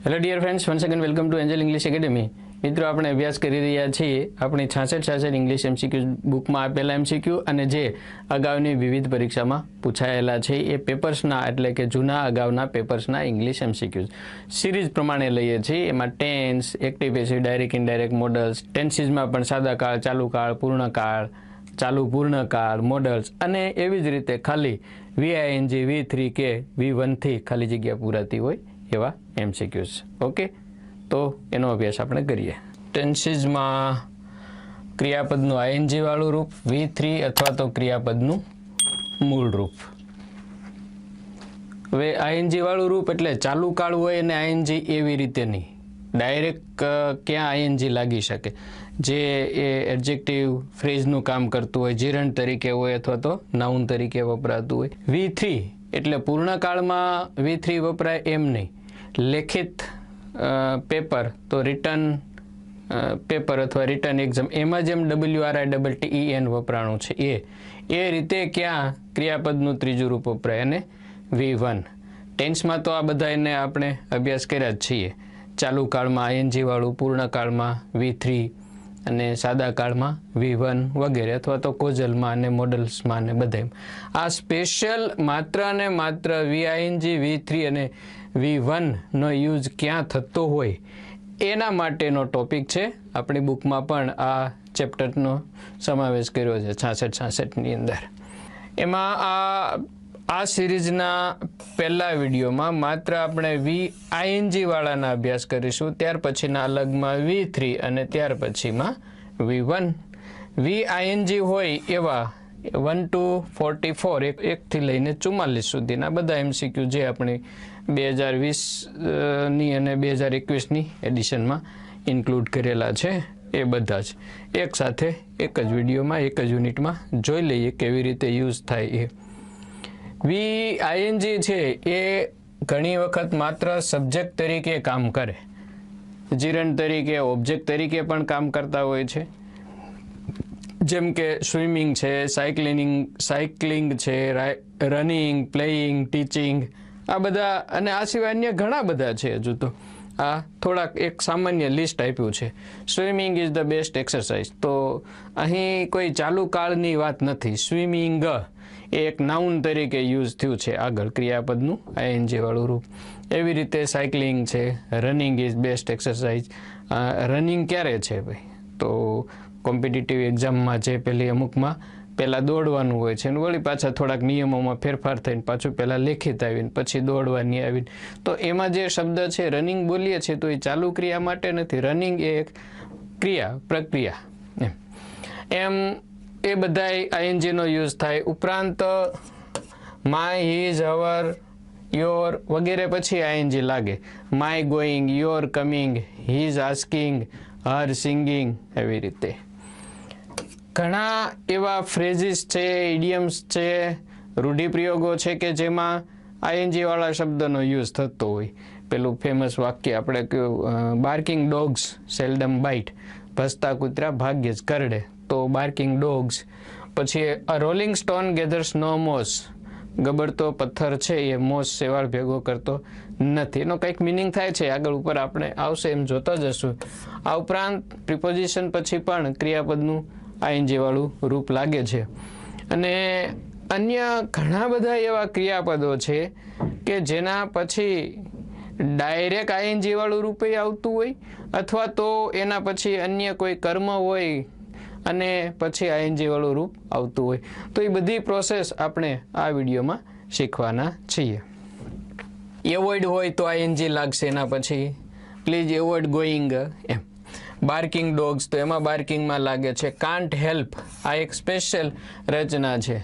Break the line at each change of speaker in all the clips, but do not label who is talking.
Hello dear friends, once again welcome to angel English academy. મિત્રો, આપણે અભ્યાસ કરી રહ્યા છીએ આપણી 66 ઇંગ્લિશ એમસીક્યુ બુકમાં આપેલા એમસીક્યુ અને જે અગાઉની વિવિધ પરીક્ષામાં પૂછાયેલા છે એ પેપર્સના એટલે કે જૂના અગાઉના પેપર્સના ઇંગ્લિશ એમસીક્યુઝ સિરીઝ પ્રમાણે લઈએ છીએ. એમાં tense, active passive, direct indirect modals, ટેન્સીસમાં પણ સાદા કાળ, ચાલુ કાળ, પૂર્ણકાળ, ચાલુ પૂર્ણકાળ, મોડલ્સ અને એવી જ રીતે ખાલી VING, V3 કે V1 થી ખાલી જગ્યા પૂરાતી હોય એવા એમસીક્યુઝ. ઓકે, તો એનો અભ્યાસ આપણે કરીએ. ટેન્સીસમાં ક્રિયાપદનું ING વાળું રૂપ, V3 અથવા તો ક્રિયાપદનું મૂળ રૂપ. હવે ING વાળું રૂપ એટલે ચાલુ કાળ હોય અને ING એવી રીતે નહીં, ડાયરેક્ટ ક્યાં ING લાગી શકે, જે એ એડજેક્ટિવ ફ્રેઝનું કામ કરતું હોય, જીરણ તરીકે હોય અથવા તો નાઉન તરીકે વપરાતું હોય. V3 એટલે પૂર્ણકાળમાં V3 વપરાય એમ નહીં. લેખિત પેપર તો રિટર્ન પેપર અથવા રિટર્ન એક્ઝામ એમાં જેમ WRITTEN વપરાણું છે એ રીતે ક્યાં ક્રિયાપદનું ત્રીજું રૂપ વપરાય અને V1. ટેન્સમાં તો આ બધા એને આપણે અભ્યાસ કર્યા જ છીએ. ચાલુ કાળમાં ING વાળું, પૂર્ણકાળમાં V3 અને સાદા કાળમાં V1 વગેરે અથવા તો કોઝલમાં અને મોડલ્સમાં અને બધામાં. આ સ્પેશિયલ માત્ર અને માત્ર VING, V3 અને V1 નો યુઝ ક્યાં થતો હોય એના માટેનો ટોપિક છે. આપણી બુકમાં પણ આ ચેપ્ટરનો સમાવેશ કર્યો છે 66-66ની અંદર. એમાં આ સિરીઝના પહેલા વિડીયોમાં માત્ર આપણે VING વાળાના અભ્યાસ કરીશું, ત્યાર પછીના અલગમાં V3 અને ત્યાર પછીમાં V1. VING હોય એવા 1 to 44 એકથી લઈને 44 સુધીના બધા MCQ જે આપણી 2020ની અને 2021ની એડિશનમાં ઇન્ક્લુડ કરેલા છે એ બધા જ એક સાથે એક જ વિડીયોમાં એક જ યુનિટમાં જોઈ લઈએ કેવી રીતે યુઝ થાય એ. VING છે એ ઘણી વખત માત્ર સબ્જેક્ટ તરીકે કામ કરે, જીરણ તરીકે, ઓબ્જેક્ટ તરીકે પણ કામ કરતા હોય છે. જેમ કે સ્વિમિંગ છે, સાયકલિંગ છે, રનિંગ, પ્લેઇંગ, ટીચિંગ, આ બધા અને આ સિવાય અન્ય ઘણા બધા છે. હજુ તો આ થોડાક એક સામાન્ય લિસ્ટ આપ્યું છે. Swimming is the best exercise, તો અહીં કોઈ ચાલુ કાળની વાત નથી. સ્વિમિંગ એ એક નાઉન તરીકે યુઝ થયું છે આગળ ક્રિયાપદનું ING વાળું રૂપ. એવી રીતે સાયકલિંગ છે, running is best exercise. Running ક્યારે છે ભાઈ? તો કોમ્પિટિટિવ એક્ઝામમાં જે પેલી અમુકમાં પહેલાં દોડવાનું હોય છે અને વળી પાછા થોડાક નિયમોમાં ફેરફાર થઈને પાછું પહેલાં લેખિત આવીને પછી દોડવાની આવીને, તો એમાં જે શબ્દ છે રનિંગ બોલીએ છીએ તો એ ચાલુ ક્રિયા માટે નથી. રનિંગ એ એક ક્રિયા, પ્રક્રિયા એમ એ બધા INGનો યુઝ થાય. ઉપરાંત માય, હિઝ, હવર, યોર વગેરે પછી ING લાગે. My going, your coming, his asking, Har singing, એવી રીતે ઘણા એવા ફ્રેઝિસ છે, ઇડિયમ્સ છે, રૂઢિપ્રયોગો છે કે જેમાં ING વાળા શબ્દનો યુઝ થતો હોય. પેલું ફેમસ વાક્ય આપણે કહ્યું, બાર્કિંગ ડોગ્સ સેલ્ડમ બાઇટ, ભસતા કૂતરા ભાગ્યે જ કરડે, તો બાર્કિંગ ડોગ્સ. પછી અ રોલિંગ સ્ટોન ગેધર્સ નો મોસ, ગબડતો પથ્થર છે એ મોસ શેવાળ ભેગો કરતો નથી. એનો કંઈક મિનિંગ થાય છે, આગળ ઉપર આપણે આવશે એમ જોતા જશું. આ ઉપરાંત પ્રિપોઝિશન પછી પણ ક્રિયાપદનું ING વાળું રૂપ લાગે છે. અને અન્ય ઘણા બધા એવા ક્રિયાપદો છે કે જેના પછી ડાયરેક્ટ ING વાળું રૂપે આવતું હોય અથવા તો એના પછી અન્ય કોઈ કર્મ હોય અને પછી ING વાળું રૂપ આવતું હોય. તો એ બધી પ્રોસેસ આપણે આ વિડીયોમાં શીખવાના છીએ. એવોઇડ હોય તો ING લાગશે એના પછી. પ્લીઝ એવોઇડ ગોઈંગ એમ. બાર્કિંગ ડોગ્સ તો એમાં બાર્કિંગમાં લાગે છે. કાન્ટ હેલ્પ, આ એક સ્પેશિયલ રચના છે.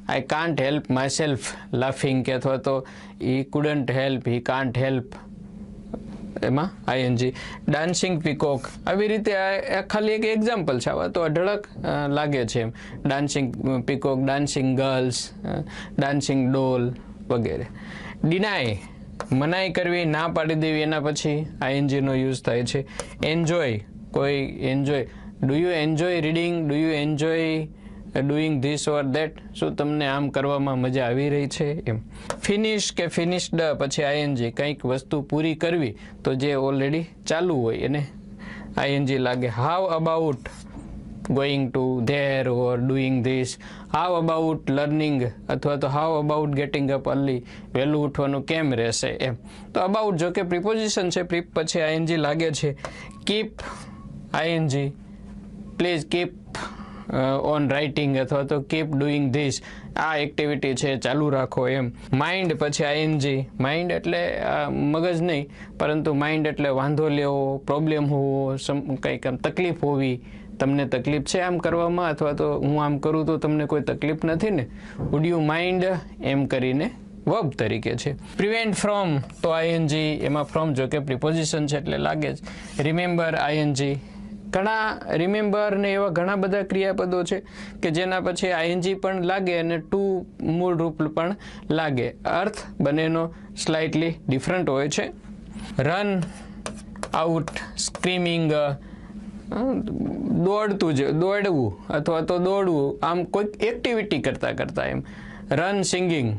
I can't help my self laughing કે અથવા તો હી couldn't help, he can't help, એમાં ING. ડાન્સિંગ પીકોક, આવી રીતે આ ખાલી એક એક્ઝામ્પલ છે. આવા તો અઢળક લાગે છે એમ. Dancing peacock, dancing girls, dancing doll વગેરે. ડિનાય, મનાઈ કરવી, ના પાડી દેવી, એના પછી INGનો યુઝ થાય છે. એન્જોય, કોઈ enjoy, do you enjoy reading, do you enjoy doing this or that, શું તમને આમ કરવામાં મજા આવી રહી છે એમ. ફિનિશ કે ફિનિશ્ડ પછી આઈએનજી, કંઈક વસ્તુ પૂરી કરવી તો જે ઓલરેડી ચાલુ હોય એને આઈએનજી લાગે. How about going to there or doing this, how about learning અથવા તો how about getting up early, વહેલું ઉઠવાનું કેમ રહેશે એમ. તો અબાઉટ જો કે પ્રિપોઝિશન છે, પ્રીપ પછી આઈએનજી લાગે છે. Keep ING, please keep on writing અથવા તો કીપ ડુઈંગ ધીસ, આ એક્ટિવિટી છે ચાલુ રાખો એમ. માઇન્ડ પછી આઈએનજી, માઇન્ડ એટલે મગજ નહીં પરંતુ માઇન્ડ એટલે વાંધો લેવો, પ્રોબ્લેમ હોવો, કંઈક આમ તકલીફ હોવી, તમને તકલીફ છે આમ કરવામાં અથવા તો હું આમ કરું તો તમને કોઈ તકલીફ નથી ને, વુડ યુ માઇન્ડ એમ કરીને વર્બ તરીકે છે. પ્રિવેન્ટ ફ્રોમ તો આઈએનજી, એમાં ફ્રોમ જો કે પ્રિપોઝિશન છે એટલે લાગે જ. રિમેમ્બર આઈએનજી, ઘણા રિમેમ્બર ને એવા ઘણા બધા ક્રિયાપદો છે કે જેના પછી આઈએનજી પણ લાગે અને ટુ મૂળ રૂપ પણ લાગે. અર્થ બંનેનો સ્લાઇટલી ડિફરન્ટ હોય છે. રન આઉટ, સ્ક્રીમિંગ, દોડવું અથવા તો દોડવું, આમ કોઈક એક્ટિવિટી કરતા એમ. Run singing,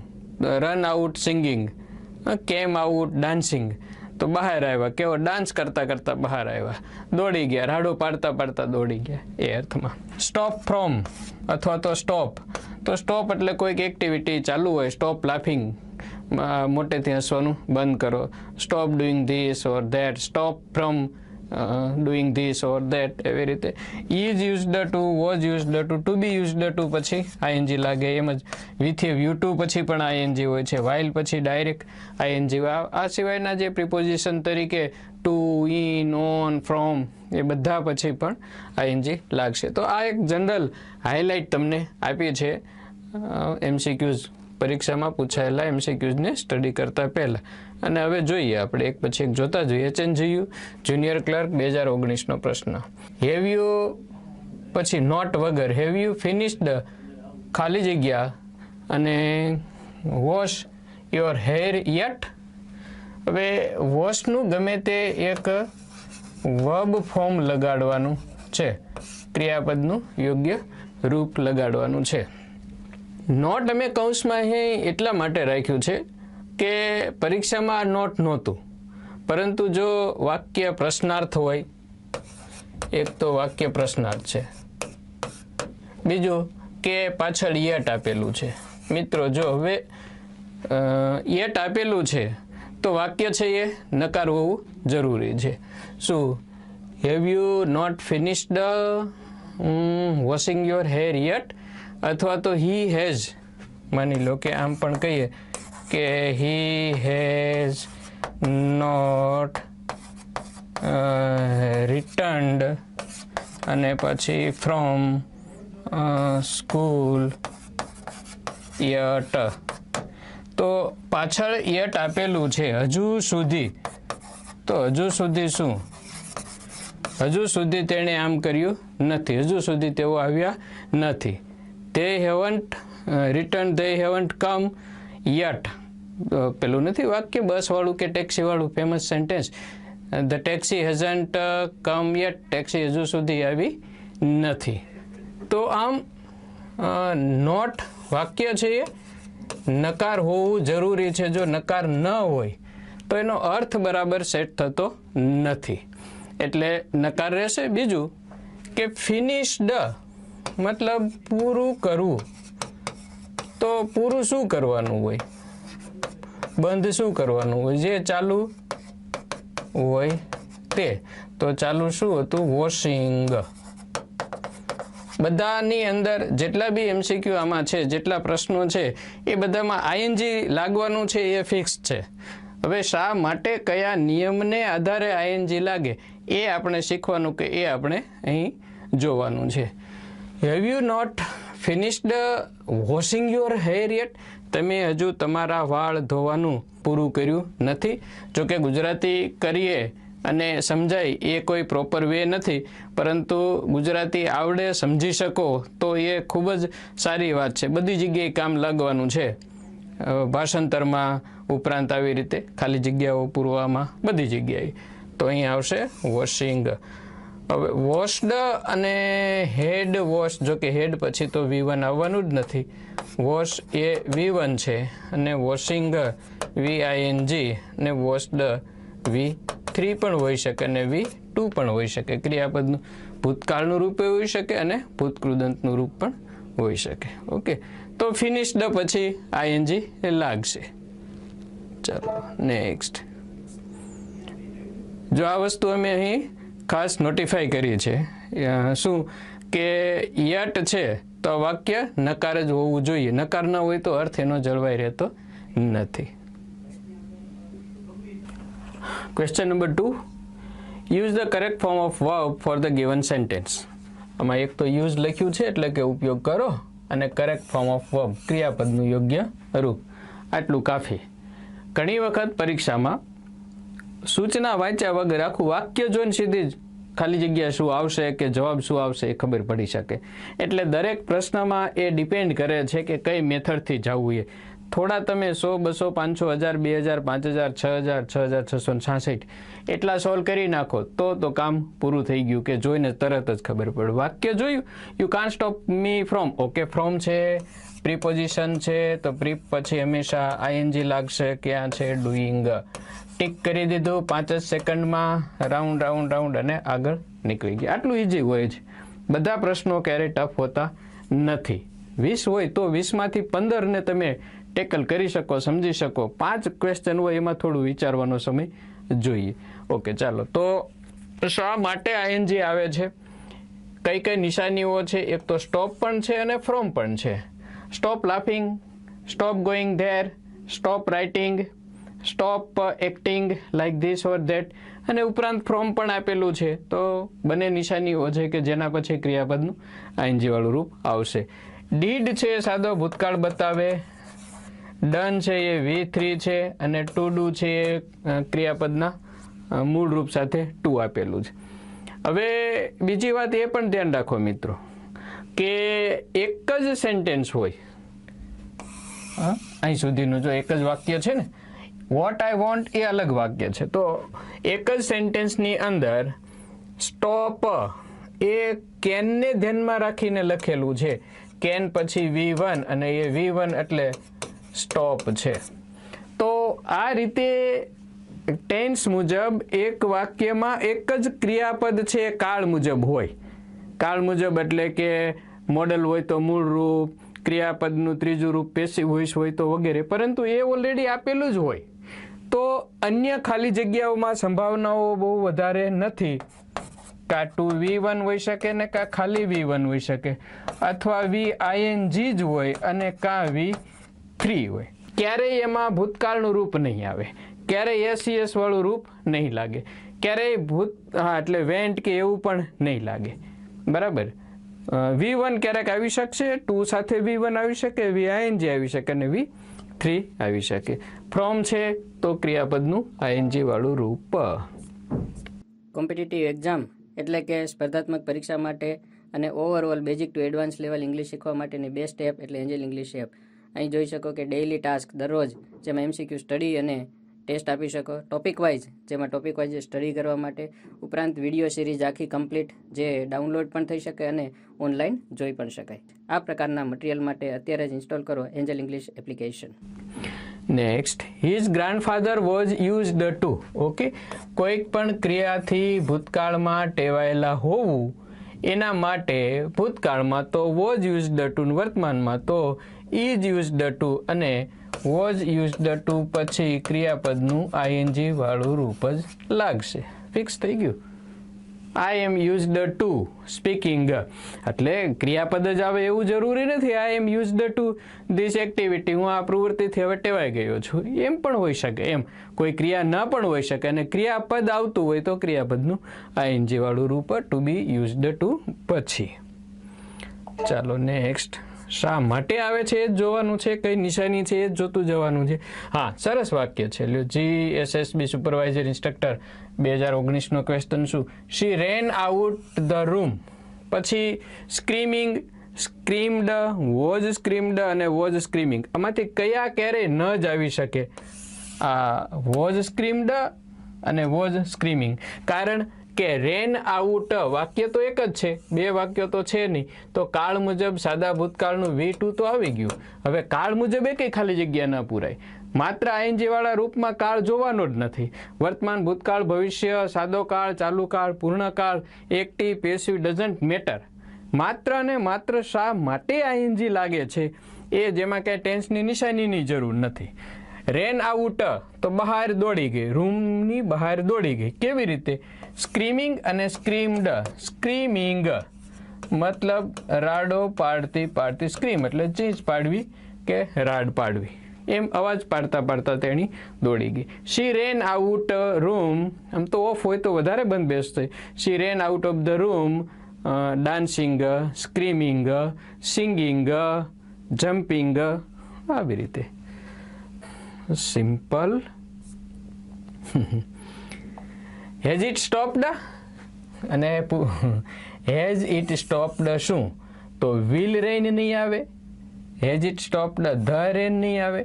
run out singing, came out dancing, તો બહાર આવ્યા, કેવો ડાન્સ કરતા બહાર આવ્યા, દોડી ગયા, રાડો પાડતા દોડી ગયા એ અર્થમાં. સ્ટોપ ફ્રોમ અથવા તો સ્ટોપ, તો સ્ટોપ એટલે કોઈક એક્ટિવિટી ચાલુ હોય, સ્ટોપ લાફિંગ, મોટેથી હસવાનું બંધ કરો. Stop doing this or that, stop from doing this or that, એવી રીતે. Is used to, was used to B used to પછી આઈએનજી લાગે. એમ જ વિથ એ વ્યૂ ટુ પછી પણ આઈએનજી હોય છે. વાઇલ પછી ડાયરેક્ટ આઈએનજી. આ સિવાયના જે પ્રિપોઝિશન તરીકે ટુ, ઇન, ઓન, ફ્રોમ, એ બધા પછી પણ આઈએનજી લાગશે. તો આ એક જનરલ હાઇલાઇટ તમને આપી છે એમસીક્યુઝ, પરીક્ષામાં પૂછાયેલા એમસીક્યુઝને સ્ટડી કરતા પહેલાં. અને હવે જોઈએ આપણે એક પછી એક જોતા જોઈએ. HNGU જુનિયર ક્લર્ક 2019નો પ્રશ્ન. હેવ યુ પછી નોટ વગર, હેવ યુ ફિનિશ્ડ ખાલી જગ્યા અને વોશ યોર હેર યટ. હવે વોશનું ગમે તે એક વર્બ ફોર્મ લગાડવાનું છે, ક્રિયાપદનું યોગ્ય રૂપ લગાડવાનું છે. નોટ અમે કૌંસમાં અહીં એટલા માટે રાખ્યું છે કે પરીક્ષામાં નોટ નહોતું, પરંતુ જો વાક્ય પ્રશ્નાર્થ હોય, એક તો વાક્ય પ્રશ્નાર્થ છે, બીજું કે પાછળ યટ આપેલું છે. મિત્રો જો હવે યટ આપેલું છે તો વાક્ય છે એ નકાર હોવું જરૂરી છે. શું? Have you not finished washing your hair yet, અથવા તો હી હેઝ, માની લો કે આમ પણ કહીએ કે હી હેઝ નોટ રિટર્ન્ડ અને પછી ફ્રોમ સ્કૂલ યટ. તો પાછળ યટ આપેલું છે હજુ સુધી, તો હજુ સુધી શું? હજુ સુધી તેણે આમ કર્યું નથી, હજુ સુધી તેઓ આવ્યા નથી. They haven't returned, they haven't come yet. પેલું નથી વાક્ય બસવાળું કે ટેક્સીવાળું famous sentence, the taxi hasn't come yet, taxi હજુ સુધી આવી નથી. તો આમ નોટ વાક્ય છે એ નકાર હોવું જરૂરી છે. જો નકાર ન હોય તો એનો અર્થ બરાબર સેટ થતો નથી, એટલે નકાર રહેશે. બીજું કે ફિનિશ્ડ મતલબ પૂરું કરવું, તો પૂરું શું કરવાનું હોય? બંધ શું કરવાનું હોય? જે ચાલુ હોય તે. તો ચાલુ શું હતું? વોશિંગ. બધાની અંદર જેટલા બી એમસીક્યુ આમાં છે, જેટલા પ્રશ્નો છે એ બધામાં આઈએનજી લાગવાનું છે એ ફિક્સ છે. હવે શા માટે, કયા નિયમને આધારે આઈએનજી લાગે એ આપણે શીખવાનું કે એ આપણે અહીં જોવાનું છે. Have you not finished washing your hair yet? તમે હજુ તમારા વાળ ધોવાનું પૂરું કર્યું નથી. જોકે ગુજરાતી કરીએ અને સમજાય એ કોઈ પ્રોપર વે નથી, પરંતુ ગુજરાતી આવડે, સમજી શકો તો એ ખૂબ જ સારી વાત છે. બધી જગ્યાએ કામ લાગવાનું છે, ભાષાંતરમાં ઉપરાંત આવી રીતે ખાલી જગ્યાઓ પૂરવામાં બધી જગ્યાએ. તો અહીં આવશે વોશિંગ. હવે વોશ્ડ અને હેડ વોશ, જો કે હેડ પછી તો V1 આવવાનું જ નથી. વોશ એ V1 છે અને વોશિંગ VING અને વોશ્ડ V3 પણ હોઈ શકે અને V2 પણ હોઈ શકે. ક્રિયાપદનું ભૂતકાળનું રૂપ હોઈ શકે અને ભૂતકૃદંતનું રૂપ પણ હોઈ શકે. ઓકે, તો ફિનિશ્ડ પછી ING લાગશે. ચાલો નેક્સ્ટ. જો આ વસ્તુ અમે અહીં ખાસ નોટિફાઈ કરી છે, શું કે યટ છે તો વાક્ય નકાર જ હોવું જોઈએ. નકાર ન હોય તો અર્થ એનો જળવાઈ રહેતો નથી. Question number 2, use the correct form of verb for the given sentence. આમાં એક તો યુઝ લખ્યું છે એટલે કે ઉપયોગ કરો, અને કરેક્ટ ફોર્મ ઓફ વર્બ ક્રિયાપદનું યોગ્ય રૂપ, આટલું કાફી. ઘણી વખત પરીક્ષામાં સૂચના વાંચ્યા વગર આખું વાક્ય જોઈને સીધી જ ખાલી જગ્યા શું આવશે કે જવાબ શું આવશે એ ખબર પડી શકે. એટલે દરેક પ્રશ્નમાં એ ડિપેન્ડ કરે છે કે કઈ મેથડથી જવું એ. થોડા તમે 100, 200, 500, 1000, 2000, 5000, 6000, 6666 એટલા સોલ્વ કરી નાખો તો કામ પૂરું થઈ ગયું, કે જોઈને તરત જ ખબર પડે. વાક્ય જોયું, you can't stop me from. Okay, from છે, પ્રિપોઝિશન છે, તો પ્રી પછી હંમેશા ING લાગશે. ક્યાં છે? ડુઈંગ. ટીક કરી દીધું 5 જ સેકન્ડમાં, રાઉન્ડ રાઉન્ડ રાઉન્ડ અને આગળ નીકળી ગયા. આટલું ઇઝી હોય છે. બધા પ્રશ્નો ક્યારેય ટફ હોતા નથી. 20 હોય તો 20માંથી 15 ને તમે ટેકલ કરી શકો, સમજી શકો. 5 ક્વેશ્ચન હોય એમાં થોડું વિચારવાનો સમય જોઈએ. ઓકે, ચાલો. તો શા માટે ING આવે છે, કઈ કઈ નિશાનીઓ છે? એક તો સ્ટોપ પણ છે અને ફ્રોમ પણ છે. Stop laughing, stop going there, stop writing, stop acting like this or that, અને ઉપરાંત ફ્રોમ પણ આપેલું છે. તો બંને નિશાનીઓ છે કે જેના પછી ક્રિયાપદનું ING વાળું રૂપ આવશે. ડીડ છે સાદો ભૂતકાળ બતાવે, ડન છે એ V3 છે, અને ટુ ડુ છે એ ક્રિયાપદના મૂળ રૂપ સાથે ટુ આપેલું છે. હવે બીજી વાત એ પણ ધ્યાન રાખો મિત્રો કે એક જ સેન્ટેન્સ હોય, અહીં સુધીનું જો એક જ વાક્ય છે ને, વોટ આઈ વોન્ટ એ અલગ વાક્ય છે. તો એક જ સેન્ટેન્સની અંદર સ્ટોપ એ કેનને ધ્યાનમાં રાખીને લખેલું છે. કેન પછી V1 અને એ V1 એટલે સ્ટોપ છે. તો આ રીતે ટેન્સ મુજબ એક વાક્યમાં એક જ ક્રિયાપદ છે કાળ મુજબ હોય. કાળ મુજબ એટલે કે મોડલ હોય તો મૂળ રૂપ, ક્રિયાપદનું ત્રીજું રૂપ પેસિવ વોઇસ હોય તો વગેરે. પરંતુ એ ઓલરેડી આપેલું જ હોય તો અન્ય ખાલી જગ્યાઓમાં સંભાવનાઓ બહુ વધારે નથી. કાં ટુ V1 હોઈ શકે ને કાં ખાલી V1 હોઈ શકે, અથવા VING જ હોય અને કાં V3 હોય. ક્યારેય એમાં ભૂતકાળનું રૂપ નહીં આવે, ક્યારેય SES વાળું રૂપ નહીં લાગે, ક્યારેય એટલે વેન્ટ કે એવું પણ નહીં લાગે. બરાબર. V1 ક્યારેક આવી શકશે, ટુ સાથે V1 આવી શકે, VING આવી શકે અને V3 આવી શકે. ફ્રોમ છે તો ક્રિયાપદનું ING વાળું રૂપ.
કોમ્પિટિટિવ એક્ઝામ એટલે કે સ્પર્ધાત્મક પરીક્ષા માટે અને overall basic to advance level English શીખવા માટેની બેસ્ટ એપ એટલે એન્જલ ઇંગ્લિશ એપ. અહીં જોઈ શકો કે ડેઇલી ટાસ્ક દરરોજ, જેમાં MCQ સ્ટડી અને ટેસ્ટ આપી શકો. ટોપિક વાઇઝ, જેમાં ટોપિક વાઇઝ સ્ટડી કરવા માટે, ઉપરાંત વિડીયો સિરીઝ આખી કમ્પ્લીટ જે ડાઉનલોડ પણ થઈ શકે અને ઓનલાઈન જોઈ પણ શકાય. આ પ્રકારના મટીરિયલ માટે અત્યારે જ ઇન્સ્ટોલ કરો Angel English application.
Next, his grandfather was used to. Okay, કોઈક પણ ક્રિયાથી ભૂતકાળમાં ટેવાયેલા હોવું એના માટે ભૂતકાળમાં તો વોઝ યુઝડ ટુ, વર્તમાનમાં તો ઇઝ યુઝડ ટુ, અને વોઝ યુઝડ ટુ પછી ક્રિયાપદનું ING વાળું રૂપ જ લાગશે. ફિક્સ થઈ ગયું. આઈ એમ યુઝડ ટુ સ્પીકિંગ, એટલે ક્રિયાપદ જ આવે એવું જરૂરી નથી. આઈ એમ યુઝડ ટુ ધીસ એક્ટિવિટી, હું આ પ્રવૃત્તિથી હવે ટેવાઈ ગયો છું, એમ પણ હોઈ શકે. એમ કોઈ ક્રિયા ન પણ હોઈ શકે અને ક્રિયાપદ આવતું હોય તો ક્રિયાપદનું ING વાળું રૂપ ટુ બી યુઝડ ટુ પછી. ચાલો નેક્સ્ટ. શા માટે આવે છે એ જ જોવાનું છે, કઈ નિશાની છે એ જ જોતું જવાનું છે. હા, સરસ વાક્ય છે. લ્યો, GSSB સુપરવાઇઝર ઇન્સ્ટ્રક્ટર 2019નો ક્વેશ્ચન શું? શી રેન આઉટ ધ રૂમ. પછી સ્ક્રીમિંગ, સ્ક્રીમ્ડ, વોઝ સ્ક્રીમ્ડ અને વોઝ સ્ક્રીમિંગ. આમાંથી કયા ક્યારેય ન જ આવી શકે? આ વોઝ સ્ક્રીમ્ડ અને વોઝ સ્ક્રીમિંગ. કારણ કે રેન આઉટ, વાક્ય તો એક જ છે, બે વાક્યો તો છે નહીં, તો કાળ મુજબ સાદા ભૂતકાળનું V2 તો આવી ગયું. હવે કાળ મુજબ કઈ ખાલી જગ્યા ના પૂરાય. માત્ર આઈએનજી વાળા રૂપમાં કાળ જોવાનો જ નથી. વર્તમાન, ભૂતકાળ, ભવિષ્ય, સાદો કાળ, ચાલુ કાળ, પૂર્ણકાળ, એક્ટિવ, પેસિવ ડઝન્ટ મેટર. માત્ર ને માત્ર શા માટે આઈએનજી લાગે છે એ જેમાં ક્યાંય ટેન્સની નિશાનીની જરૂર નથી. રેન આઉટ તો બહાર દોડી ગઈ, રૂમની બહાર દોડી ગઈ. કેવી રીતે? સ્ક્રીમિંગ અને સ્ક્રીમ્ડ. સ્ક્રીમિંગ મતલબ રાડો પાડતી પાડતી, સ્ક્રીમ એટલે ચીંચ પાડવી કે રાડ પાડવી, એમ અવાજ પાડતા પાડતા તેણી દોડી ગઈ. શી રેન આઉટ રૂમ, આમ તો ઓફ હોય તો વધારે બંધ બેસ થાય. She ran out of the room dancing, screaming, singing, jumping, આવી રીતે. સિમ્પલ. હેઝ ઇટ સ્ટોપ્ડ, અને હેઝ ઇટ સ્ટોપ્ડ શું? તો વિલ રેઇન નહીં આવે, has it stopped the rain નહીં આવે,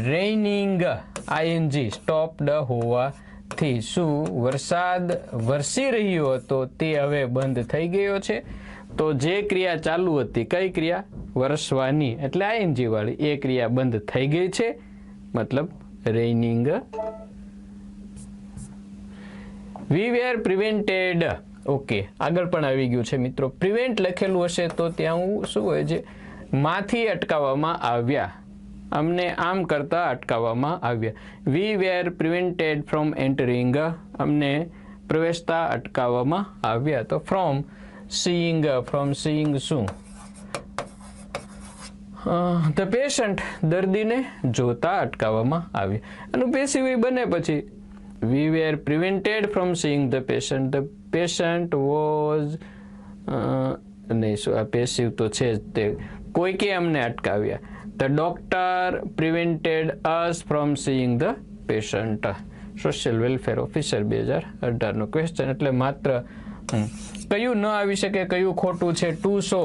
રેઇનિંગ આઈએનજી સ્ટોપ્ડ હોવાથી શું વરસાદ વરસી રહ્યો હતો તે હવે બંધ થઈ ગયો છે. તો જે ક્રિયા ચાલુ હતી, કઈ ક્રિયા? વરસવાની, એટલે આઈએનજી વાળી, એ ક્રિયા બંધ થઈ ગઈ છે, મતલબ રેઇનિંગ. વી વેર પ્રિવેન્ટેડ. ઓકે, આગળ પણ આવી ગયું છે મિત્રો. પ્રિવેન્ટ લખેલું હશે તો ત્યાં શું હોય છે? માંથી અટકાવવામાં આવ્યા, અમને આમ કરતા અટકાવવામાં આવ્યા. વી વેર પ્રિવેન્ટેડ ફ્રોમ એન્ટરિંગ, અમને પ્રવેશતા અટકાવવામાં આવ્યા. તો ફ્રોમ સીઈંગ, ફ્રોમ સીઈંગ શું? ધ પેશન્ટ, દર્દીને જોતા અટકાવવામાં આવ્યા. આનું પેસિવ બને પછી we were prevented from seeing the patient, the patient was, નહીં શું આ પેસિવ તો છે જ, તે કોઈકે અમને અટકાવ્યા. The doctor prevented us from seeing the patient. Social welfare officer 2018 નો ક્વેશ્ચન. એટલે માત્ર કયું ન આવી શકે, કયું ખોટું છે? To so.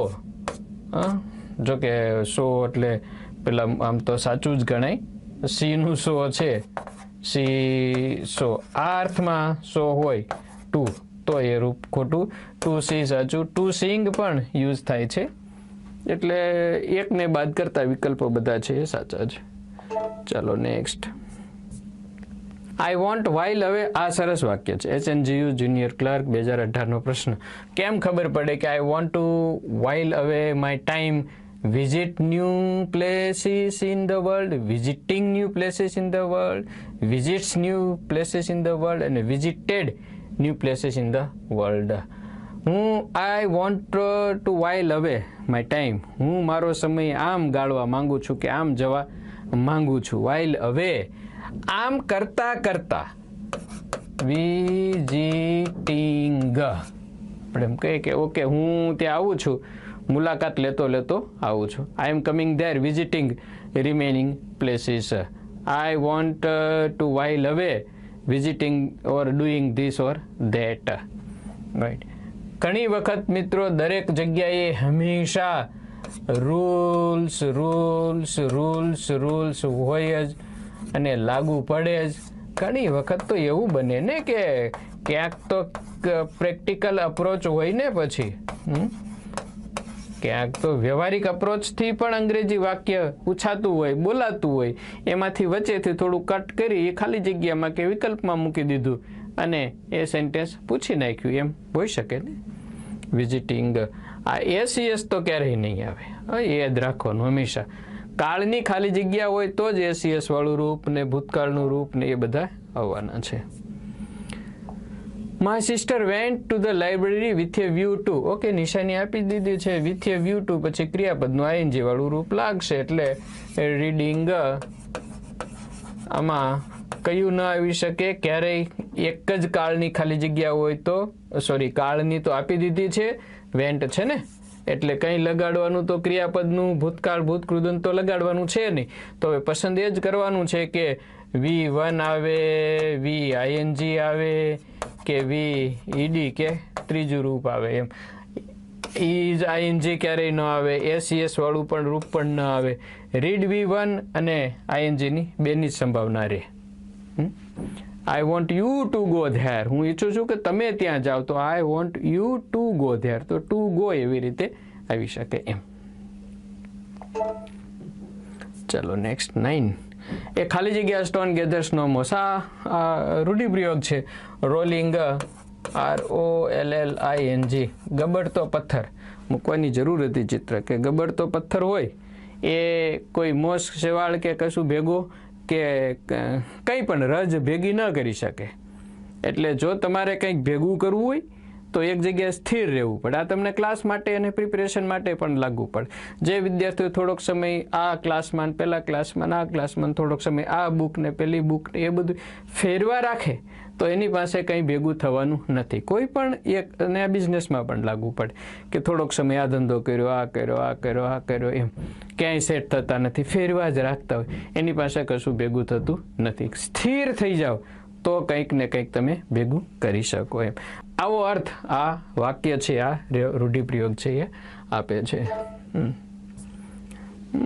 જો કે સો એટલે પેલા આમ તો સાચું જ ગણાય. સી નું સો છે, સી સો, આ અર્થમાં સો હોય ટુ તો એ રૂપ ખોટું. ટુ સી સાચું. ટુ સિંગ પણ યુઝ થાય છે, એટલે એકને બાદ કરતા વિકલ્પો બધા છે એ સાચા છે. ચાલો નેક્સ્ટ. આઈ વોન્ટ વાઇલ, હવે આ સરસ વાક્ય છે. HNGU જુનિયર ક્લર્ક 2018 નો પ્રશ્ન. કેમ ખબર પડે કે I want to while away my time visit new places in the world, visiting new places in the world, visits new places in the world અને visited new places in the world. હું I want to while away my time, હું મારો સમય આમ ગાળવા માંગુ છું કે આમ જવા માંગુ છું. વાઇલ અવે, આમ કરતા કરતા. વિઝિટિંગ, આપણે એમ કહીએ કે ઓકે હું ત્યાં આવું છું, મુલાકાત લેતો લેતો આવું છું. I am coming there visiting remaining places. I want to while away visiting or doing this or that. Right. ઘણી વખત મિત્રો દરેક જગ્યાએ હંમેશા રૂલ્સ રૂલ્સ રૂલ્સ રૂલ્સ હોય જ અને લાગુ પડે જ. ઘણી વખત તો એવું બને ને કે ક્યાંક તો પ્રેક્ટિકલ અપ્રોચ હોય ને, પછી ક્યાંક તો વ્યવહારિક અપ્રોચથી પણ અંગ્રેજી વાક્ય પૂછાતું હોય, બોલાતું હોય, એમાંથી વચ્ચેથી થોડું કટ કરી એ ખાલી જગ્યામાં કે વિકલ્પમાં મૂકી દીધું અને એ સેન્ટેન્સ પૂછી નાખ્યું, એમ હોઈ શકે ને. વિઝિટિંગ, આ એસીએસ તો ક્યારેય નહીં આવે, એ યાદ રાખવાનું હંમેશા. કાળની ખાલી જગ્યા હોય તો જ એસીએસ વાળું રૂપ ને ભૂતકાળનું રૂપ ને એ બધા આવવાના છે. My sister went to the library with a view to. Okay, નિશાની આપી દીધી છે. વિથ એ વ્યૂ ટુ પછી ક્રિયાપદનું આઈએનજી વાળું રૂપ લાગશે, એટલે રીડિંગ. આમાં કયું ન આવી શકે? ક્યારેય એક જ કાળની ખાલી જગ્યા હોય તો, સોરી કાળની તો આપી દીધી છે, વેન્ટ છે ને, એટલે કંઈ લગાડવાનું તો ક્રિયાપદનું ભૂતકાળ ભૂતકૃદન તો લગાડવાનું છે નહીં. તો હવે પસંદ એ જ કરવાનું છે કે V1 આવે, વી આઈએનજી આવે કે વી ઈડી કે ત્રીજું રૂપ આવે. એમ ઈઝ આઈએનજી ક્યારેય ન આવે, એસીએસ વાળું પણ રૂપ પણ ન આવે. રીડ V1 અને આઈએનજીની બેની જ સંભાવના રહે. I want you two go there, હું ઈચ્છું છું કે તમે ત્યાં જાઓ, તો I want you two go there, તો ટુ ગો એવી રીતે આવી શકે એમ. ચલો નેક્સ્ટ 9. એ ખાલી જગ્યા સ્ટોન ગેધર્સ નો મોસ, આ રૂઢિપ્રયોગ છે. રોલિંગ, ROLLING, ગબડતો પથ્થર. મૂકવાની જરૂર હતી ચિત્ર કે ગબડતો પથ્થર હોય એ કોઈ મોસ શેવાળ કે કશું ભેગો કે કંઈ પણ રજ ભેગી ન કરી શકે. એટલે જો તમારે કંઈક ભેગું કરવું હોય તો એક જગ્યાએ સ્થિર રહેવું પડે. આ તમને ક્લાસ માટે અને પ્રિપેરેશન માટે પણ લાગુ પડે. જે વિદ્યાર્થીઓ થોડોક સમય આ ક્લાસમાં, પહેલા ક્લાસમાં, આ ક્લાસમાં, થોડોક સમય આ બુક ને પેલી બુક ને એ બધું ફેરવા રાખે તો એની પાસે કંઈ ભેગું થવાનું નથી. કોઈ પણ એક, અને આ બિઝનેસમાં પણ લાગુ પડે કે થોડોક સમય આ ધંધો કર્યો, આ કર્યો, આ કર્યો, આ કર્યો, એમ ક્યાંય સેટ થતા નથી, ફેરવા જ રાખતા હોય, એની પાસે કશું ભેગું થતું નથી. સ્થિર થઈ જાઓ તો કંઈક ને કંઈક તમે ભેગું કરી શકો એમ. આવો અર્થ આ વાક્ય છે, આ રૂઢિપ્રયોગ છે એ આપે છે.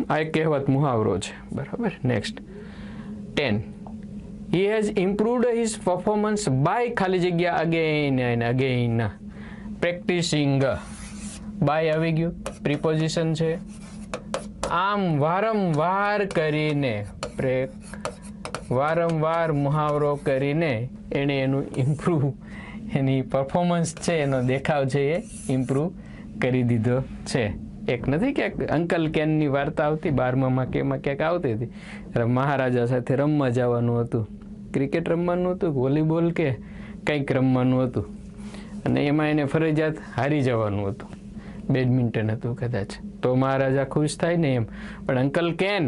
આ એક કહેવત, મુહાવરો છે. બરાબર. Next 10. He has improved his performance by ખાલી જગ્યા again and again practicing. by આવી ગયું, પ્રિપોઝિશન છે. આમ વારંવાર કરીને, વારંવાર મુહાવરો કરીને એણે એનું ઇમ્પ્રૂવ, એની પરફોર્મન્સ છે, એનો દેખાવ છે એ ઇમ્પ્રૂવ કરી દીધો છે. એક નથી કે અંકલ કેનની વાર્તા આવતી 12માં કે એમાં ક્યાંક આવતી હતી, મહારાજા સાથે રમવા જવાનું હતું, ક્રિકેટ રમવાનું હતું, વોલીબોલ કે કંઈક રમવાનું હતું, અને એમાં એને ફરજિયાત હારી જવાનું હતું, બેડમિન્ટન હતું કદાચ. તો મહારાજા ખુશ થાય ને એમ. પણ uncle Ken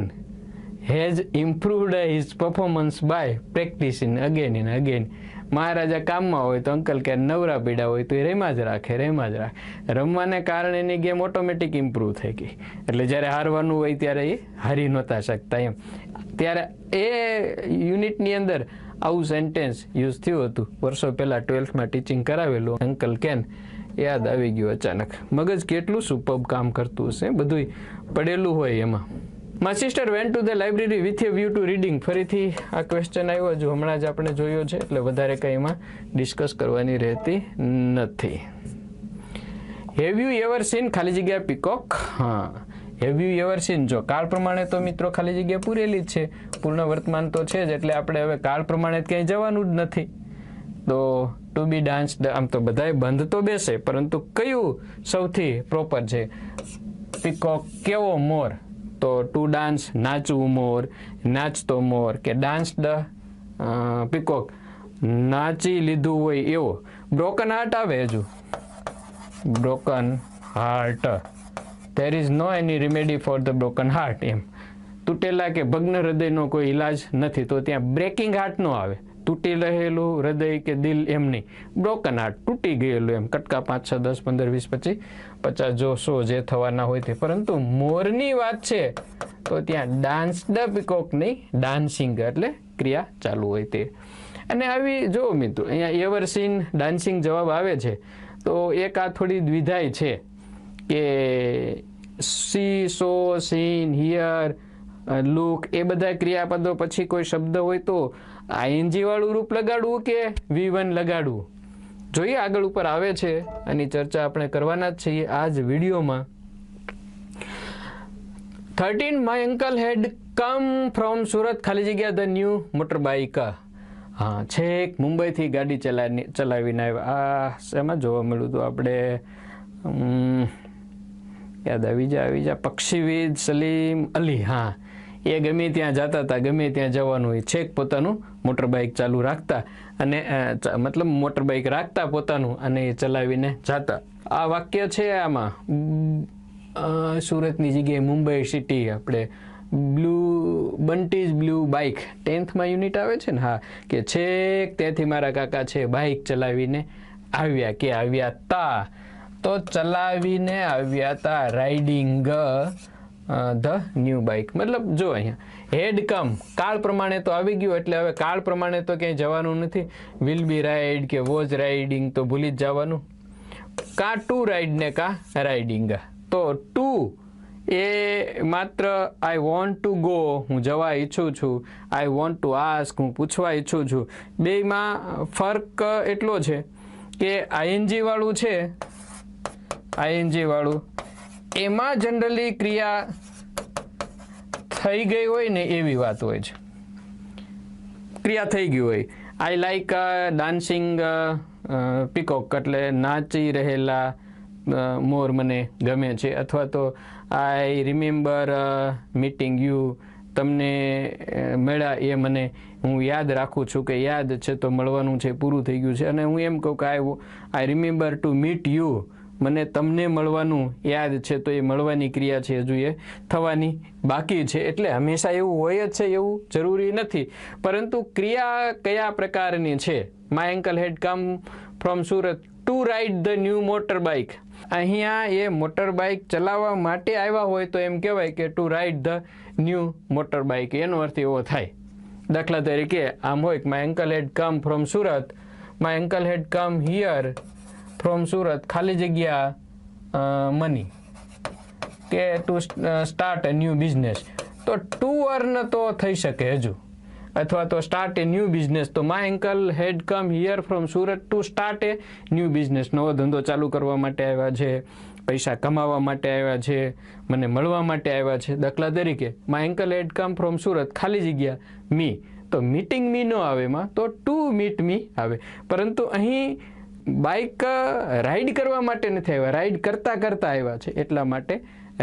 has improved his performance by practising again and again. મહારાજા કામમાં હોય તો અંકલ કેન નવરા પીડા હોય તો એ રમ્યા જ રાખે. રમવાને કારણે એની ગેમ ઓટોમેટિક ઇમ્પ્રૂવ થઈ ગઈ. એટલે જ્યારે હારવાનું હોય ત્યારે એ હારી નહોતા શકતા એમ. ત્યારે એ યુનિટની અંદર આવું સેન્ટેન્સ યુઝ થયું હતું વર્ષો પહેલાં, 12થમાં ટીચિંગ કરાવેલું. અંકલ કેન યાદ આવી ગયું અચાનક. મગજ કેટલું સુપર્બ કામ કરતું હશે, બધું પડેલું હોય એમાં. My sister went to the library with a view to reading. ફરીથી આ ક્વેશ્ચન આવ્યો, જો હમણાં જ આપણે જોયો છે, એટલે વધારે કંઈ એમાં ડિસ્કસ કરવાની રહેતી નથી. હેવ યુ એવર સીન ખાલી જગ્યા પીકોક? હા, હેવ યુ એવર સીન. જો કાળ પ્રમાણે તો મિત્રો ખાલી જગ્યા પૂરેલી જ છે, પૂર્ણ વર્તમાન તો છે જ, એટલે આપણે હવે કાળ પ્રમાણે ક્યાંય જવાનું જ નથી. તો ટુ બી ડાન્સ, આમ તો બધાય બંધ તો બેસે, પરંતુ કયું સૌથી પ્રોપર છે? પીકોક કેવો મોર? તો ટુ ડાન્સ, નાચવું મોર, નાચતો મોર, કે ડાન્સ ધ પીકોક, નાચી લીધું હોય એવો. બ્રોકન હાર્ટ આવે હજુ, broken heart, there is no any remedy for the broken heart. એમ તૂટેલા કે ભગ્ન હૃદયનો કોઈ ઇલાજ નથી, તો ત્યાં બ્રેકિંગ હાર્ટ નો આવે. તૂટી રહેલું હૃદય કે દિલ એમ નહીં, બ્રોકન હાર્ટ, તૂટી ગયેલું એમ. કટકા 5, 6, 10, 15, 20, 25, 50, જો 100 જે થવાના હોય તે. પરંતુ મોરની વાત છે તો ત્યાં ડાન્સ ધ પીકોક નહીં, ડાન્સિંગ એટલે ક્રિયા ચાલુ હોય તે. અને આવી જો મિત્રો અહીંયા એવર સીન ડાન્સિંગ જવાબ આવે છે, તો એક આ થોડી દ્વિધાય છે કે see, saw, seen, here, look, એ બધા ક્રિયાપદો પછી કોઈ શબ્દ હોય તો આઈએનજી વાળું રૂપ લગાડવું કે V1 લગાડવું, જોઈએ આગળ ઉપર આવે છે. આની ચર્ચા આપણે કરવાના જ છીએ આ જ વિડીયોમાં. 13. My uncle had come from Surat ખાલી જગ્યા ધ ન્યૂ મોટર બાઇક. હા, છેક મુંબઈથી ગાડી ચલાવીને આવ્યા. આ શેમાં જોવા મળ્યું હતું આપણે? યાદ આવી જા પક્ષીવિદ સલીમ અલી. હા, એ ગમે ત્યાં જતા હતા, ગમે ત્યાં જવાનું હોય, છેક પોતાનું મોટર બાઇક ચાલુ રાખતા, અને મતલબ મોટર બાઇક રાખતા પોતાનું, અને એ ચલાવીને જતા. આ વાક્ય છે આમાં સુરતની જગ્યાએ મુંબઈ સિટી, આપણે બંટીઝ બ્લુ બાઇક 10થમાં યુનિટ આવે છે ને. હા, કે છેક ત્યાંથી મારા કાકા છે બાઇક ચલાવીને આવ્યા, કે આવ્યા તા, તો ચલાવીને આવ્યા તા, રાઇડિંગ ધ ન્યૂ બાઇક. મતલબ જો અહીંયા હેડ કમ કાળ પ્રમાણે તો આવી ગયું, એટલે હવે કાળ પ્રમાણે તો ક્યાંય જવાનું નથી. વિલ બી રાઇડ કે વોઝ રાઇડિંગ તો ભૂલી જ જવાનું. કા ટુ રાઇડ ને કા રાઇડિંગ. તો ટુ એ માત્ર આઈ વોન્ટ ટુ ગો, હું જવા ઈચ્છું છું, આઈ વોન્ટ ટુ આસ્ક, હું પૂછવા ઈચ્છું છું. બેમાં ફર્ક એટલો છે કે આઈએનજી વાળું છે, આઈએનજી વાળું એમાં જનરલી ક્રિયા થઈ ગઈ હોય ને એવી વાત હોય છે. ક્રિયા થઈ ગઈ હોય. આઈ લાઈક ડાન્સિંગ પીકોક, એટલે નાચી રહેલા મોર મને ગમે છે. અથવા તો આઈ રિમેમ્બર મીટિંગ યુ, તમને મળ્યા એ મને હું યાદ રાખું છું કે યાદ છે તો મળવાનું છે, પૂરું થઈ ગયું છે. અને હું એમ કહું કે આઈ રિમેમ્બર ટુ મીટ યુ, મને તમને મળવાનું યાદ છે તો એ મળવાની ક્રિયા છે હજુ એ થવાની બાકી છે. એટલે હંમેશા એવું હોય જ છે એવું જરૂરી નથી, પરંતુ ક્રિયા કયા પ્રકારની છે. My uncle had come from Surat to ride the new motor bike. અહીંયા એ મોટર બાઇક ચલાવવા માટે આવ્યા હોય તો એમ કહેવાય કે to ride the new motor bike. એનો અર્થ એવો થાય. દાખલા તરીકે આમ હોય કે my uncle had come from Surat, my uncle had come here from Surat, ખાલી જગ્યા મની, કે to start a new business. તો ટુ અર્ન તો થઈ શકે હજુ, અથવા તો સ્ટાર્ટ એ ન્યૂ બિઝનેસ. તો my uncle had come here from Surat to start a new business. નવો ધંધો ચાલુ કરવા માટે આવ્યા છે, પૈસા કમાવા માટે આવ્યા છે, મને મળવા માટે આવ્યા છે. દાખલા તરીકે my uncle had come from Surat, ખાલી જગ્યા મી, તો મીટિંગ મી ન આવે એમાં, તો ટુ મીટ મી આવે. પરંતુ અહીં બાઇક રાઇડ કરવા માટે નથી આવ્યા, રાઇડ કરતા કરતા આવ્યા છે, એટલા માટે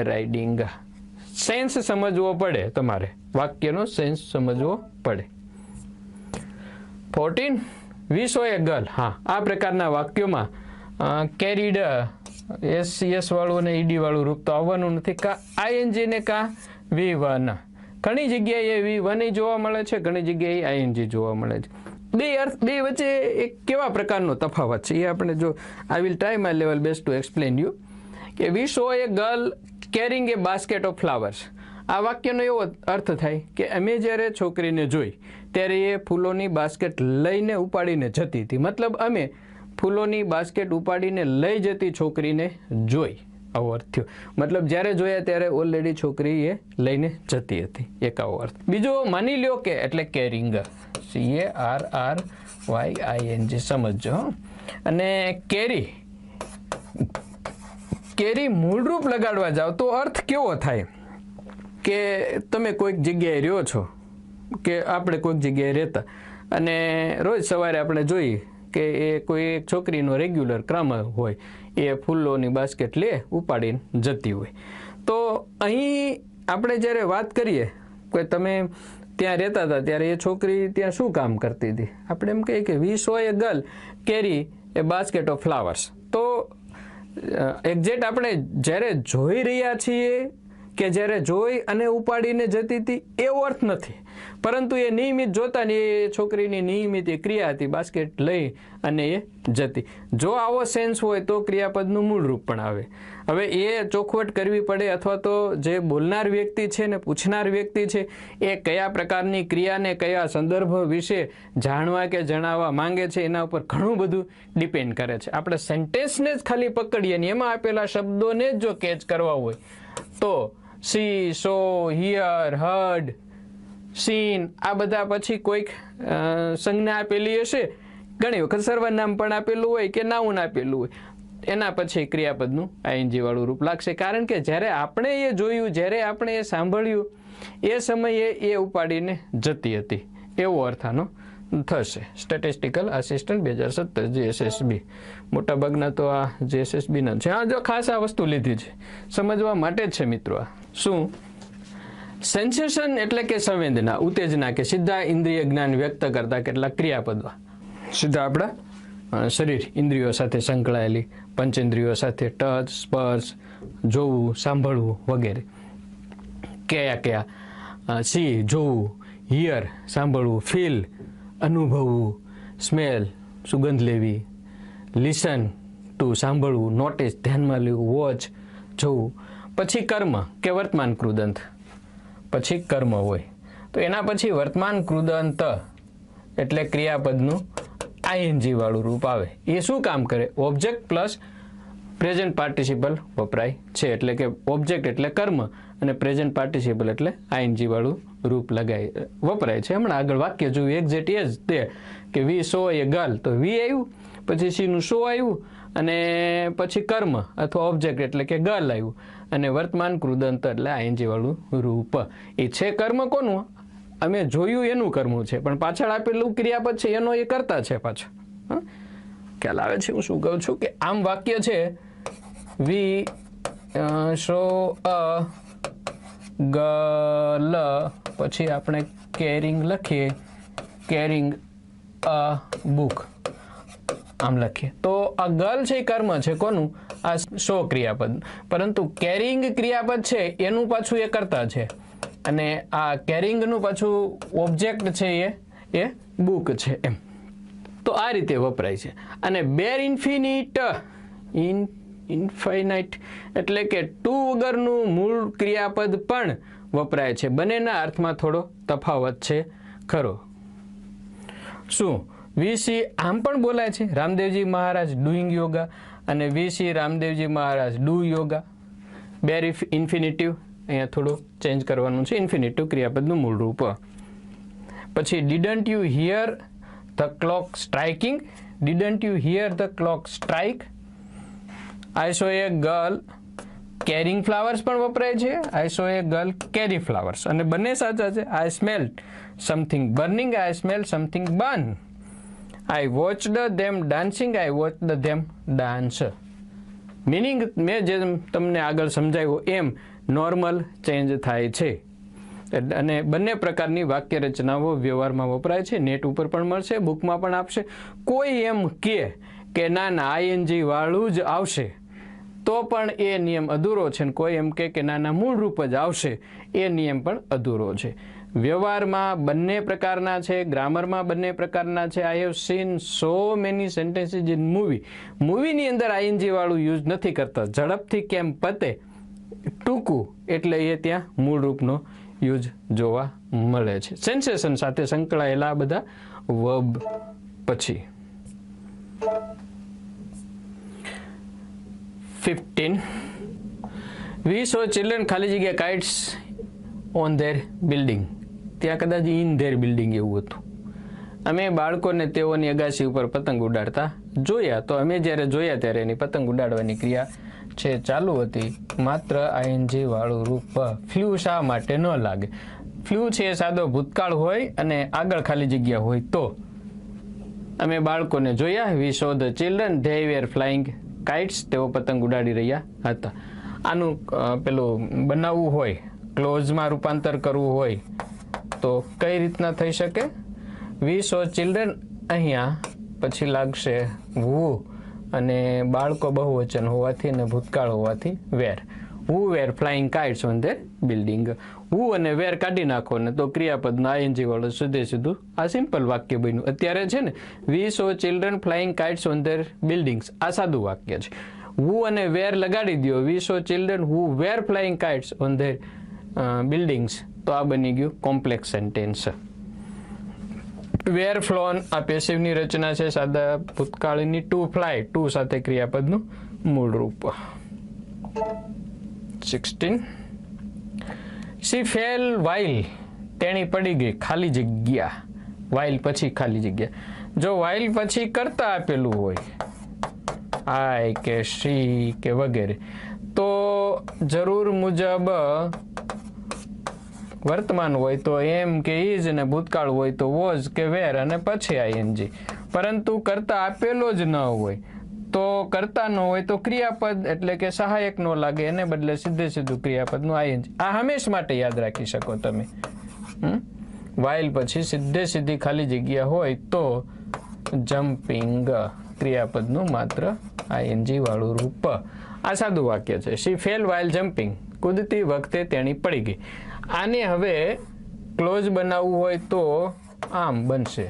રાઇડિંગ. સેન્સ સમજવો પડે, તમારે વાક્યનો સેન્સ સમજવો પડે. 14 વી સો એ ગર્લ. હા, આ પ્રકારના વાક્યોમાં કેરીડ એસ વાળું અને ઈડી વાળું રૂપ તો આવવાનું નથી. કા આઈએનજી ને કા વી વન. ઘણી જગ્યાએ વી વન જોવા મળે છે, ઘણી જગ્યાએ આઈએનજી જોવા મળે છે. બે વચ્ચે એક કેવા પ્રકારનો તફાવત છે એ આપણે જો I will try my level best to explain you. કે we saw a girl carrying a basket of flowers. આ વાક્યનો એવો અર્થ થાય કે અમે જ્યારે છોકરીને જોઈ ત્યારે એ ફૂલોની બાસ્કેટ લઈને ઉપાડીને જતી હતી. મતલબ અમે ફૂલોની બાસ્કેટ ઉપાડીને લઈ જતી છોકરીને જોઈ, આવો અર્થ થયો. મતલબ જ્યારે જોયા ત્યારે ઓલરેડી છોકરી એ લઈને જતી હતી, એક આવો અર્થ. બીજો માની લ્યો કે, એટલે કેરિંગ, CARRYING, સમજો. અને કેરી, કેરી મૂળરૂપ લગાડવા જાઓ તો અર્થ કેવો થાય કે તમે કોઈક જગ્યાએ રહ્યો છો, કે આપણે કોઈક જગ્યાએ રહેતા અને રોજ સવારે આપણે જોઈએ કે એ કોઈ એક છોકરીનો રેગ્યુલર ક્રમ હોય, એ ફૂલોની બાસ્કેટ લે ઉપાડીને જતી હોય. તો અહીં આપણે જ્યારે વાત કરીએ કે તમે ત્યાં રહેતા હતા ત્યારે એ છોકરી ત્યાં શું કામ કરતી હતી, આપણે એમ કહીએ કે we saw a girl carry a basket of flowers. તો એક્ઝેક્ટ આપણે જ્યારે જોઈ રહ્યા છીએ કે જ્યારે જોઈ અને ઉપાડીને જતી હતી એવો અર્થ નથી, પરંતુ એ નિયમિત જોતા ને એ છોકરીની નિયમિત એ ક્રિયા હતી, બાસ્કેટ લઈ અને એ જતી. જો આવો સેન્સ હોય તો ક્રિયાપદનું મૂળ રૂપ પણ આવે. હવે એ ચોખવટ કરવી પડે, અથવા તો જે બોલનાર વ્યક્તિ છે ને પૂછનાર વ્યક્તિ છે એ કયા પ્રકારની ક્રિયાને કયા સંદર્ભ વિશે જાણવા કે જણાવવા માંગે છે એના ઉપર ઘણું બધું ડિપેન્ડ કરે છે. આપણે સેન્ટેન્સને જ ખાલી પકડીએ ને એમાં આપેલા શબ્દોને જ જો કેચ કરવા હોય તો see, saw, hear, heard, seen, આ બધા પછી કોઈક સંજ્ઞા આપેલી હશે, ઘણી વખત સર્વનામ પણ આપેલું હોય કે નાઉન આપેલું હોય, એના પછી ક્રિયાપદનું આઈએનજી વાળું રૂપ લાગશે. કારણ કે જ્યારે આપણે એ જોયું, જ્યારે આપણે એ સાંભળ્યું એ સમયે એ ઉપાડીને જતી હતી, એવો અર્થ આનો થશે. Statistical assistant 2017 GSSB. મોટાભાગના તો આ GSSBના છે. હા, જો ખાસ આ વસ્તુ લીધી છે સમજવા માટે જ છે મિત્રો. આ શું સેન્સેશન એટલે કે સંવેદના, ઉત્તેજના કે સીધા ઇન્દ્રિય જ્ઞાન વ્યક્ત કરતા કેટલાક ક્રિયાપદો સીધા આપણા શરીર ઇન્દ્રિયો સાથે સંકળાયેલી, પંચેન્દ્રિયો સાથે ટચ, સ્પર્શ, જોવું, સાંભળવું વગેરે. કયા કયા? સી, જોવું, હિયર, સાંભળવું, ફીલ, અનુભવવું, સ્મેલ, સુગંધ લેવી, લિસન ટુ, સાંભળવું, નોટિસ, ધ્યાનમાં લેવું, વોચ, જોવું. પછી કર્મ કે વર્તમાન કૃદંત, પછી કર્મ હોય તો એના પછી વર્તમાન કૃદંત એટલે ક્રિયાપદનું આઈએનજી વાળું રૂપ આવે. એ શું કામ કરે? ઓબ્જેક્ટ પ્લસ પ્રેઝન્ટ પાર્ટિસિપલ વપરાય છે, એટલે કે ઓબ્જેક્ટ એટલે કર્મ અને પ્રેઝન્ટ પાર્ટિસિપલ એટલે આઈએનજી વાળું રૂપ વપરાય છે. હમણાં આગળ વાક્ય જોયું એક્ઝેક્ટ એ જ તે કે વી સો એ ગર્લ, તો વી આવ્યું, પછી સીનું સો આવ્યું, અને પછી કર્મ અથવા ઓબ્જેક્ટ એટલે કે ગર્લ આવ્યું, અને વર્તમાન કૃદંત એટલે આઈએનજી વાળું રૂપ. એ છે કર્મ કોનું? અમે જોયું એનું કર્મ છે, પણ પાછળ આપેલું ક્રિયાપદ છે એનો એ કરતા છે પાછળ. ખ્યાલ આવે છે હું શું કહું છું? કે આમ વાક્ય છે વી સો અ ગર્લ, પછી આપણે કેરિંગ લખીએ, કેરિંગ અ બુક, આમ લખીએ તો આ ગર્લ છે એ કર્મ છે કોનું? આ સો ક્રિયાપદ. પરંતુ કેરિંગ ક્રિયાપદ છે એનું પાછું એ કરતા છે, અને આ કેરિંગનું પાછું ઓબ્જેક્ટ છે એ બુક છે એમ. તો આ રીતે વપરાય છે. અને બેર ઇન્ફાઇનાઇટ એટલે કે ટુ વગરનું મૂળ ક્રિયાપદ પણ વપરાય છે. બંનેના અર્થમાં થોડો તફાવત છે ખરો. શું વીસી આમ પણ બોલાય છે? રામદેવજી મહારાજ ડુઈંગ યોગા, અને we see Ramdevji Maharaj do yoga. Bare infinitive અહીંયા થોડું ચેન્જ કરવાનું છે, ઇન્ફિનિટિવ ક્રિયાપદનું મૂળ રૂપ. પછી didn't you hear the clock striking, didn't you hear the clock strike. I saw a girl carrying flowers પણ વપરાય છે, આઈ saw a girl carry flowers, અને બંને સાચા છે. આઈ સ્મેલ્ડ સમથિંગ બર્નિંગ, આઈ સ્મેલ સમથિંગ બર્ન. આઈ વોચડ ધેમ ડાન્સિંગ, આઈ વોચડ ધેમ dance. Meaning મેં જેમ તમને આગળ સમજાવ્યું એમ નોર્મલ ચેન્જ થાય છે, અને બંને પ્રકારની વાક્ય રચનાઓ વ્યવહારમાં વપરાય છે. નેટ ઉપર પણ મળશે, બુકમાં પણ આપશે. કોઈ એમ કે ના આઈએનજી વાળું જ આવશે તો પણ એ નિયમ અધૂરો છે, ને કોઈ એમ કે નાના મૂળ રૂપ જ આવશે એ નિયમ પણ અધૂરો છે. વ્યવહારમાં બંને પ્રકારના છે, ગ્રામરમાં બંને પ્રકારના છે. I have seen so many sentences in movie. મૂવીની અંદર આઈએનજી વાળું યુઝ નથી કરતા. ઝડપથી કેમ પતે, ટૂંકું, એટલે એ ત્યાં મૂળ રૂપનો યુઝ જોવા મળે છે. સેન્સેશન સાથે સંકળાયેલા બધા વર્બ. પછી 15 વી સો ચિલ્ડ્રન ખાલી જગ્યા કાઇટ્સ ઓન ધેર બિલ્ડિંગ. ત્યાં કદાચ ઇન ધેર બિલ્ડિંગ એવું હતું. અમે બાળકોને તેઓની અગાસી ઉપર પતંગ ઉડાડતા જોયા. તો અમે જ્યારે જોયા ત્યારે એની પતંગ ઉડાડવાની ક્રિયા છે ચાલુ હતી. માત્ર આઈએનજી વાળું રૂપ ફ્લ્યુ શા માટે ન લાગે? ફ્લ્યુ છે એ સાદો ભૂતકાળ હોય અને આગળ ખાલી જગ્યા હોય તો. અમે બાળકોને જોયા. We saw the children they were flying kites. તેઓ પતંગ ઉડાડી રહ્યા હતા. આનું પેલું બનાવવું હોય, ક્લોઝમાં રૂપાંતર કરવું હોય તો કઈ રીતના થઈ શકે? વી સો ચિલ્ડ્રન અહીંયા પછી લાગશે વુ, અને બાળકો બહુવચન હોવાથી અને ભૂતકાળ હોવાથી were. Who were flying kites on their building. Who અને વેર કાઢી નાખો ને તો ક્રિયાપદનું આઈએનજી વાળું સીધું આ સિમ્પલ વાક્ય બન્યું. અત્યારે છે ને we saw children flying kites on their buildings, આ સાદું વાક્ય છે. હુ અને વેર લગાડી દો, we saw children who were flying kites on their buildings, તો આ બની ગયું કોમ્પ્લેક્સ સેન્ટેન્સ. વેર ફ્લોન આ પેસિવની રચના છે, સાદા ભૂતકાળની. ટુ ફ્લાય, ટુ સાથે ક્રિયાપદનું મૂળ રૂપ. 16 સી ફેલ વાઇલ, તેણી પડી ગઈ ખાલી જગ્યા. વાઇલ પછી ખાલી જગ્યા. જો વાઇલ પછી કરતા આપેલું હોય, આઈ કે સી કે વગેરે, તો જરૂર મુજબ વર્તમાન હોય તો એમ કે ઇઝ, અને ભૂતકાળ હોય તો વોઝ કે વેર, અને પછી આઈએનજી. પરંતુ કરતા આપેલો જ ન હોય તો, કરતા ન હોય તો ક્રિયાપદ એટલે કે સહાયક ન લાગે, એને બદલે સીધું ક્રિયાપદનું આઈએનજી. આ હંમેશ માટે યાદ રાખી શકો તમે. વાઇલ પછી સીધી ખાલી જગ્યા હોય તો જમ્પિંગ, ક્રિયાપદનું માત્ર આઈએનજી વાળું રૂપ. આ સાદું વાક્ય છે. શી ફેલ વાઇલ જમ્પિંગ, કૂદતી વખતે તેણી પડી ગઈ. આને હવે ક્લોઝ બનાવવું હોય તો આમ બનશે,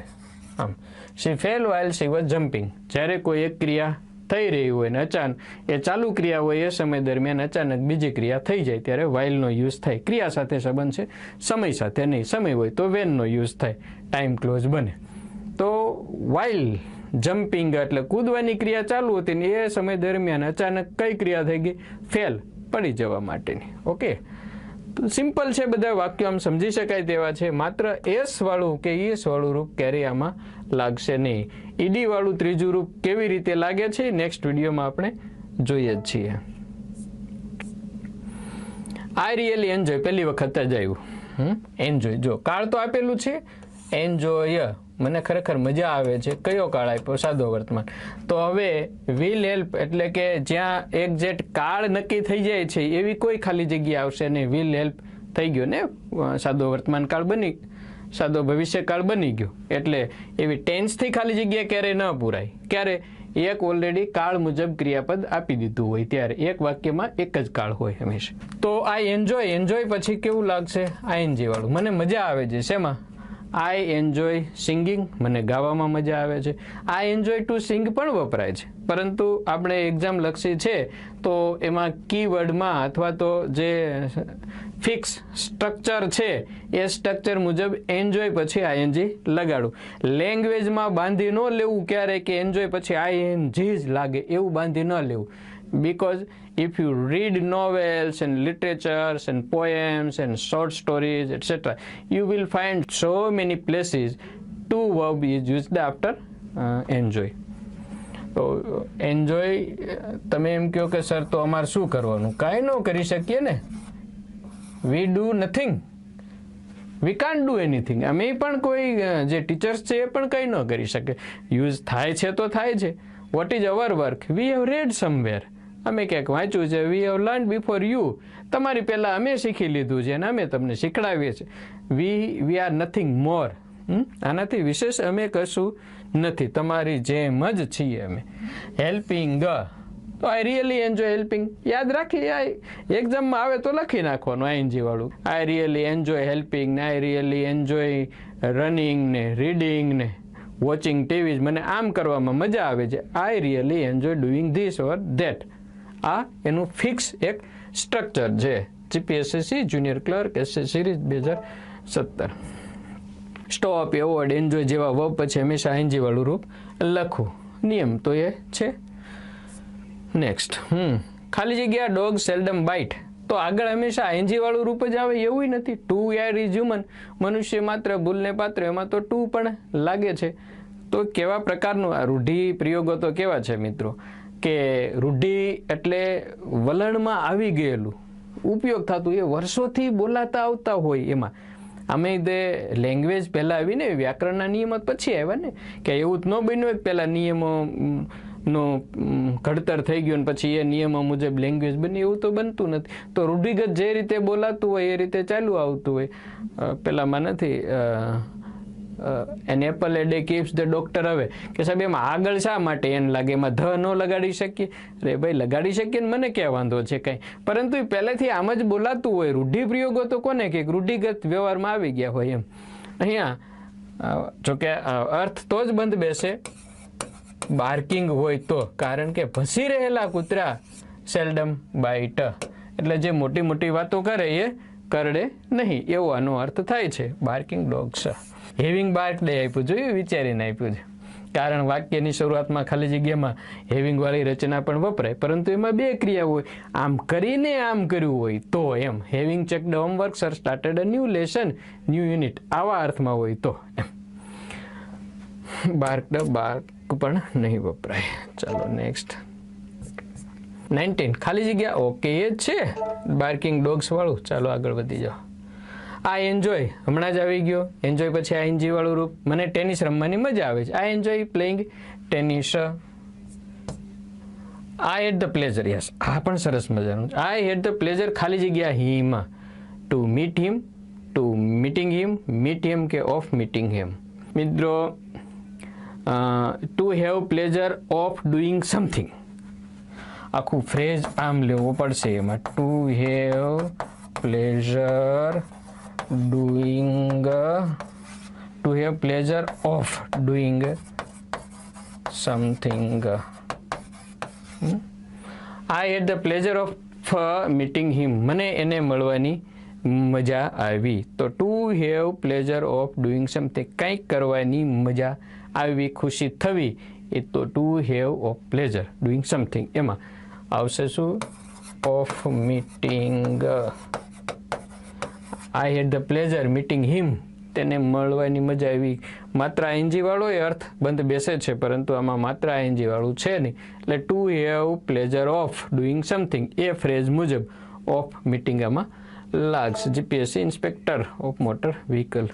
આમ. She fell while she was jumping. જ્યારે કોઈ એક ક્રિયા થઈ રહી હોય ને અચાનક એ ચાલુ ક્રિયા હોય, એ સમય દરમિયાન અચાનક બીજી ક્રિયા થઈ જાય ત્યારે વાઇલનો યુઝ થાય. ક્રિયા સાથે સંબંધ છે, સમય સાથે નહીં. સમય હોય તો વેનનો યુઝ થાય, ટાઈમ ક્લોઝ બને. તો વાઇલ જમ્પિંગ એટલે કૂદવાની ક્રિયા ચાલુ હતી ને એ સમય દરમિયાન અચાનક કઈ ક્રિયા થઈ ગઈ? ફેલ, પડી જવા માટેની. ઓકે, તો સિમ્પલ છે, બધા વાક્યો આમ સમજી શકાય તેવા છે. માત્ર એસ વાળું કે ઈએસ વાળું રૂપ ક્યારેય આમાં લાગશે નહીં. ઈડી વાળું ત્રીજું રૂપ કેવી રીતે લાગે છે નેક્સ્ટ વિડીયોમાં આપણે જોઈએ જ છીએ. આઈ રિયલી એન્જોય પહેલી વખત જ આવ્યું. એન્જોય, જો કાળ તો આપેલું છે એન્જોય, મને ખરેખર મજા આવે છે. કયો કાળ આપ્યો? સાદો વર્તમાન. તો હવે વિલ હેલ્પ એટલે કે જ્યાં એક્ઝેક્ટ કાળ નક્કી થઈ જાય છે એવી કોઈ ખાલી જગ્યા આવશે નહીં. વિલ હેલ્પ થઈ ગયો ને, સાદો વર્તમાન કાળ બની, સાદો ભવિષ્ય કાળ બની ગયો. એટલે એવી ટેન્સથી ખાલી જગ્યા ક્યારે ન પૂરાય. ક્યારે? એક ઓલરેડી કાળ મુજબ ક્રિયાપદ આપી દીધું હોય ત્યારે. એક વાક્યમાં એક જ કાળ હોય હંમેશા. તો આઈ એન્જોય, એન્જોય પછી કેવું લાગશે? આઈએનજી વાળું. મને મજા આવે છે. શેમાં? આઈ એન્જોય સિંગિંગ, મને ગાવામાં મજા આવે છે. આઈ એન્જોય ટુ સિંગ પણ વપરાય છે, પરંતુ આપણે એક્ઝામ લક્ષી છે તો એમાં કીવર્ડમાં અથવા તો જે ફિક્સ સ્ટ્રક્ચર છે એ સ્ટ્રક્ચર મુજબ એન્જોય પછી આઈએનજી લગાડું. લેંગ્વેજમાં બાંધી ન લેવું ક્યારે કે એન્જોય પછી આઈએનજી જ લાગે એવું બાંધી ન લેવું. Because if you read novels and literatures and poems and short stories, etc., you will find so many places to verb is used after enjoy. તો એન્જોય તમે એમ કહો કે સર તો અમારે શું કરવાનું? કાંઈ ન કરી શકીએ ને. We do nothing, we can't do anything. અમે પણ કોઈ જે ટીચર્સ છે એ પણ કંઈ ન કરી શકે. યુઝ થાય છે તો થાય છે. What is our work? We have red somewhere, અમે ક્યાંક વાંચ્યું છે. We have learn before you, તમારી પહેલાં અમે શીખી લીધું છે અને અમે તમને શીખડાવીએ છીએ. વી આર નથિંગ મોર, આનાથી વિશેષ અમે કશું નથી, તમારી જેમ જ છીએ અમે. હેલ્પિંગ, તો આઈ રિયલી એન્જોય હેલ્પિંગ. યાદ રાખી, એક્ઝામમાં આવે તો લખી નાખવાનું આઈએનજી વાળું. આઈ રિયલી એન્જોય હેલ્પિંગ ને આઈ રિયલી એન્જોય રનિંગ ને રીડિંગ ને વોચિંગ ટીવી. મને આમ કરવામાં મજા આવે છે. I really enjoy doing this or that. આ એનું ફિક્સ એક સ્ટ્રક્ચર છે. GPSC junior clerk SSC series 2017. Stop, award, enjoy જેવા વર્બ પછી હંમેશા આઈએનજી વાળું રૂપ લખવું. નિયમ તો એ છે. નેક્સ્ટ, ખાલી જગ્યા ડોગ સેલ્ડમ બાઇટ. તો આગળ હંમેશા આઈએનજી વાળું રૂપ જ આવે એવું નથી. ટુ યાર ઇઝ હ્યુમન, મનુષ્ય માત્ર ભૂલને પાત્ર, એમાં તો ટુ પણ લાગે છે. તો કેવા પ્રકારનું આ રૂઢિ પ્રયોગો તો કેવા છે મિત્રો કે રૂઢિ એટલે વલણમાં આવી ગયેલું, ઉપયોગ થતું, એ વર્ષોથી બોલાતા આવતા હોય. એમાં અમે તે લેંગ્વેજ પહેલાં આવીને વ્યાકરણના નિયમો પછી આવ્યા ને, કે એવું જ ન બન્યું પહેલાં નિયમોનો ઘડતર થઈ ગયું ને પછી એ નિયમો મુજબ લેંગ્વેજ બની, એવું તો બનતું નથી. તો રૂઢિગત જે રીતે બોલાતું હોય એ રીતે ચાલુ આવતું હોય. પેલામાં નથી an apple A day keeps the doctor. હવે કે સાહેબ એમાં આગળ શા માટે એને લાગે, એમાં ધ ન લગાડી શકીએ? અરે ભાઈ લગાડી શકીએ ને, મને ક્યાં વાંધો છે કંઈ. પરંતુ એ પહેલેથી આમ જ બોલાતું હોય. રૂઢિ પ્રયોગો તો કોને કે રૂઢિગત વ્યવહારમાં આવી ગયા હોય એમ. અહીંયા જોકે અર્થ તો જ બંધ બેસે બાર્કિંગ હોય તો, કારણ કે ભસી રહેલા કૂતરા સેલ્ડમ બાઇટ, એટલે જે મોટી મોટી વાતો કરે એ કરડે નહીં, એવો આનો અર્થ થાય છે. Barking dogs. Having bark day આપ્યું, જોયું, વિચારીને આપ્યું છે. કારણ વાક્યની શરૂઆતમાં ખાલી જગ્યામાં હેવિંગ વાળી રચના પણ વપરાય, પરંતુ એમાં બે ક્રિયા હોય. આમ કરીને આમ કર્યું હોય તો એમ. Having checked homework sir started a new lesson, new unit, આવા અર્થમાં હોય તો એમ. બાર્ક પણ નહીં વપરાય. ચાલો નેક્સ્ટ. 19 ખાલી જગ્યા ઓકે એ જ છે બાર્કિંગ ડોગ્સ વાળું. ચાલો આગળ વધી જાઓ. આ એન્જોય હમણાં જ આવી ગયો. એન્જોય પછી આઈએનજી વાળું રૂપ. મને ટેનિસ રમવાની મજા આવે છે. I enjoy playing tennis. I had the pleasure, yes, આ પણ સરસ મજાનું. આઈ હેડ ધ પ્લેઝર ખાલી જગ્યા him, to meet him, to meeting him, meet him કે ઓફ મીટિંગ હિમ. મિત્રો to have pleasure of doing something, આખું ફ્રેઝ આમ લેવો પડશે એમાં. To have pleasure doing, to have pleasure of doing something. I had the pleasure of meeting him, મને એને મળવાની મજા આવી. તો to have pleasure of doing something, કંઈક કરવાની મજા આવી, ખુશી થવી, એ તો to have of pleasure doing something. એમાં આવશે શું? Of meeting. I had the pleasure meeting him. તેને મળવાની મજા આવી. માત્ર આઈએનજી વાળો એ અર્થ બંધ બેસે છે, પરંતુ આમાં માત્ર આઈએનજી વાળું છે નહીં. એટલે to have pleasure of doing something એ ફ્રેઝ મુજબ ઓફ મીટિંગ આમાં લાગશે. GPSC inspector of motor vehicle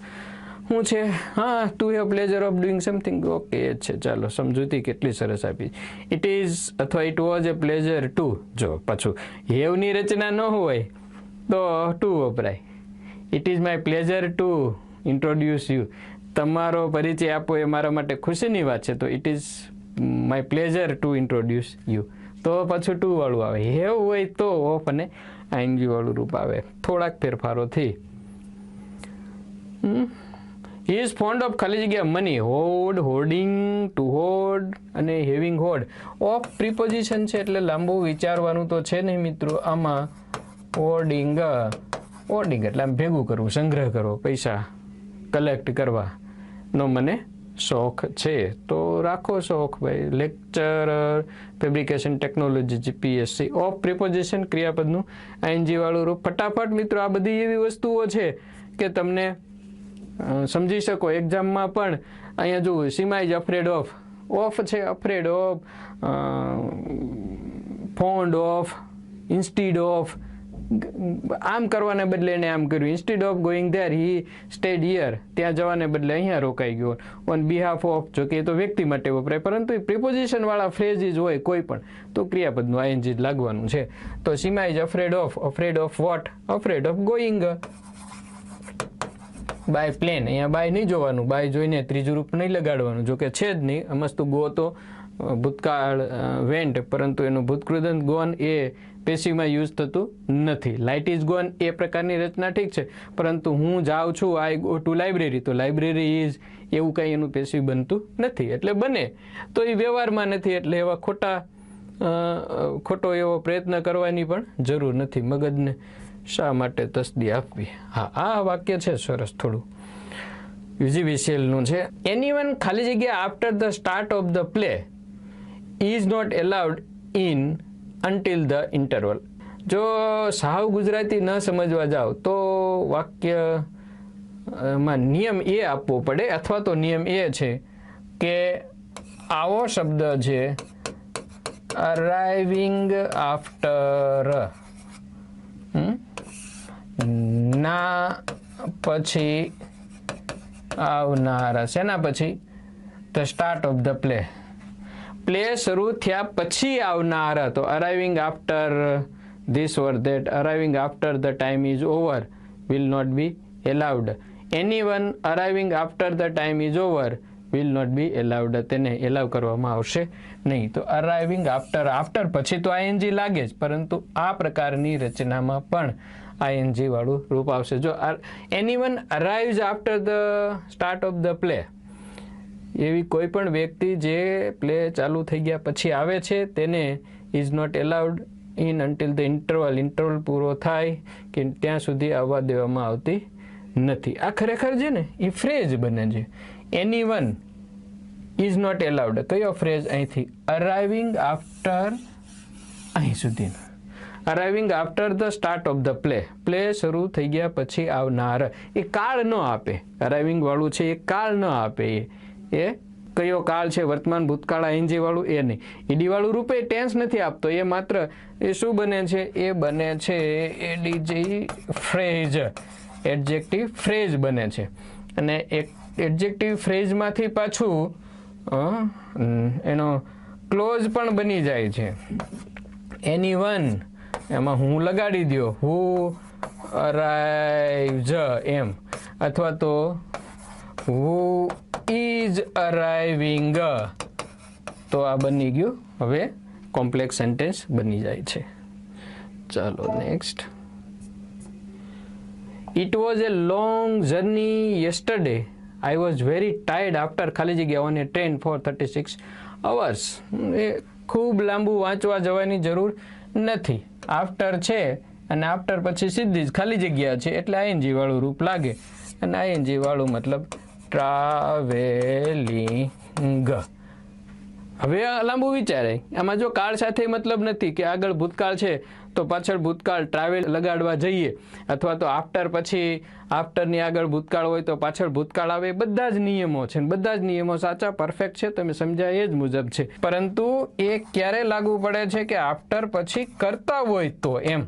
શું છે? હા, to have pleasure of doing something. Okay, એ છે. ચાલો, સમજૂતી કેટલી સરસ આપી. ઇટ ઇઝ અથવા it was a pleasure to. જો પાછું હેવની રચના ન હોય તો ટુ વપરાય. It is my pleasure to introduce you. તમારો પરિચય આપો એ મારા માટે ખુશીની વાત છે, તો it is my pleasure to introduce you. તો પાછું ટુ વાળું આવે. હેવ હોય તો ઓફ અને આઈએનજી વાળું રૂપ આવે. થોડાક ફેરફારોથી. હી ઇઝ ફોન્ડ ઓફ ખાલી જગ્યા મની. હોડ, હોર્ડિંગ, ટુ હોડ અને હેવિંગ હોડ. ઓફ પ્રિપોઝિશન છે એટલે લાંબુ વિચારવાનું તો છે નહીં મિત્રો. આમાં હોર્ડિંગ, હોર્ડિંગ એટલે આમ ભેગું કરવું, સંગ્રહ કરવો, પૈસા કલેક્ટ કરવાનો મને શોખ છે, તો રાખો શોખ ભાઈ. Lecture fabrication technology GPSC. Of preposition ક્રિયાપદનું આઈએનજી વાળું રૂપ. ફટાફટ મિત્રો, આ બધી એવી વસ્તુઓ છે કે તમને સમજી શકો એક્ઝામમાં પણ. અહીંયા જુઓ, Seema is afraid of. Of છે, afraid of, fond of, instead of. આમ કરવાને બદલે એને આમ કર્યું. Instead of going there he stayed here. ત્યાં જવાને બદલે અહીંયા રોકાઈ ગયો. On behalf of. જો કે એ તો વ્યક્તિ માટે વપરાય, પરંતુ એ પ્રિપોઝિશન વાળા ફ્રેઝીસ હોય કોઈ પણ, તો ક્રિયાપદનું આઈએનજી લાગવાનું છે. તો Seema is afraid of. Afraid of what? Afraid of going by plane. અહીંયા બાય નહીં જોવાનું. બાય જોઈને ત્રીજું રૂપ નહીં લગાડવાનું. જો કે છે જ નહીં. મસ્ત ગો તો ભૂતકાળ વેન્ટ, પરંતુ એનું ભૂતકૃદંત ગોન એ પેશીવમાં યુઝ થતું નથી. લાઇટ ઇઝ ગોન એ પ્રકારની રચના ઠીક છે, પરંતુ હું જાઉં છું, આઈ ગો ટુ લાઇબ્રેરી, તો લાઇબ્રેરી ઇઝ એવું કંઈ એનું પેશિવ બનતું નથી. એટલે બને તો એ વ્યવહારમાં નથી. એટલે એવા ખોટો એવો પ્રયત્ન કરવાની પણ જરૂર નથી. મગજને શા માટે તસ્દી આપવી? હા, આ વાક્ય છે સરસ થોડું વિઝીવિશિયલનું છે. એનીવન ખાલી જગ્યા after the start of the play is not allowed in until the interval. જો સાવ ગુજરાતી ન સમજવા જાઓ તો વાક્યમાં નિયમ એ આપવો પડે, અથવા તો નિયમ એ છે કે આવો શબ્દ છે અરાઇવિંગ આફ્ટર ના પછી આવનારા. શેના પછી? The start of the play. Play શરૂ થયા પછી આવનારા. તો arriving after this or that, arriving after the time is over will not be allowed. Anyone arriving after the time is over will not be allowed. તેને allow કરવામાં આવશે નહીં. તો અરાઇવિંગ આફ્ટર, આફ્ટર પછી તો આઈએનજી લાગે જ, પરંતુ આ પ્રકારની રચનામાં પણ આઈએનજી વાળું રૂપ આવશે. જો anyone arrives after the start of the play, એવી કોઈ પણ વ્યક્તિ જે પ્લે ચાલુ થઈ ગયા પછી આવે છે, તેને is not allowed in until the interval. Interval પૂરો થાય કે ત્યાં સુધી આવવા દેવામાં આવતી નથી. આ ખરેખર છે ને એ ફ્રેઝ બને છે. Anyone is not allowed. કયો ફ્રેઝ અહીંથી? અરાઇવિંગ આફ્ટર, અહીં સુધીનો. Arriving after the start of the play. Play શરૂ થઈ ગયા પછી આવનાર. એ કાળ ન આપે. અરાઇવિંગ વાળું છે એ કાળ ન આપે. એ કયો કાળ છે? વર્તમાન, ભૂતકાળ, આઈએનજી વાળું એ નહીં. ઈડી વાળું રૂપે ટેન્સ નથી આપતો. એ માત્ર એ શું બને છે? એ બને છે એડીજી ફ્રેઝ. એડજેક્ટિવ ફ્રેઝ બને છે. અને એક એડજેક્ટિવ ફ્રેઝમાંથી પાછું એનો ક્લોઝ પણ બની જાય છે. એનીવન એમાં હું લગાડી દો, હુ અરાઇવ્સ એમ, અથવા તો હુ ઇઝ અરાઇવિંગ. તો આ બની ગયું હવે કોમ્પ્લેક્સ સેન્ટેન્સ બની જાય છે. ચાલો next. It was a long journey yesterday. I was very tired after ખાલી જગ્યા on a train for 36 hours. એ ખૂબ લાંબુ વાંચવા જવાની જરૂર નથી. આફ્ટર છે અને આફ્ટર પછી સીધી જ ખાલી જગ્યા છે એટલે આઈએનજી વાળું રૂપ લાગે. અને આઈએનજી વાળું મતલબ ટ્રાવેલિંગ. હવે આ લાંબુ વિચારે, આમાં જો કાળ સાથે મતલબ નથી કે આગળ ભૂતકાળ છે તો પાછળ ભૂતકાળ ટ્રાવેલ લગાડવા જઈએ, અથવા તો આફ્ટર પછી આફ્ટરની આગળ ભૂતકાળ હોય તો પાછળ ભૂતકાળ આવે. બધા જ નિયમો છે, બધા જ નિયમો સાચા, પરફેક્ટ છે, તમે સમજાય એ જ મુજબ છે. પરંતુ એ ક્યારે લાગુ પડે છે કે આફ્ટર પછી કરતા હોય તો. એમ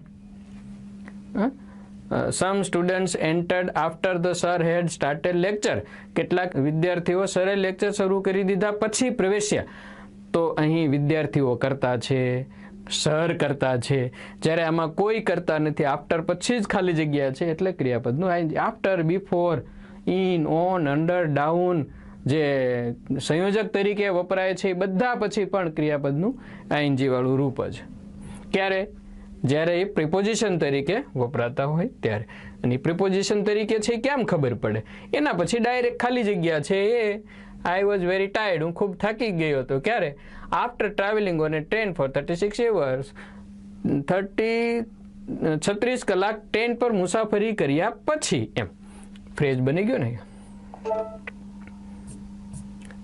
some students entered after the sir had started lecture. કેટલાક વિદ્યાર્થીઓ સરે લેક્ચર શરૂ કરી દીધા પછી પ્રવેશ્યા. તો અહીં વિદ્યાર્થીઓ કરતા છે, સર કરતા છે, જ્યારે આમાં કોઈ કરતા નથી. આફ્ટર પછી જ ખાલી જગ્યા છે એટલે ક્રિયાપદનું I N G. After, before, in, on, under, down જે સંયોજક તરીકે વપરાય છે એ બધા પછી પણ ક્રિયાપદનું આઈએનજી વાળું રૂપ જ. ક્યારે? જ્યારે એ પ્રિપોઝિશન તરીકે વપરાતા હોય ત્યારે. અને પ્રિપોઝિશન તરીકે છે કેમ ખબર પડે? એના પછી ડાયરેક્ટ ખાલી જગ્યા છે એ આઈ વોઝ વેરી ટાયર્ડ, હું ખૂબ થાકી ગયો હતો. ક્યારે? After travelling on a train for 36 hours, 36 કલાક ટ્રેન પર મુસાફરી કર્યા પછી. એમ ફ્રેઝ બની ગયો ને.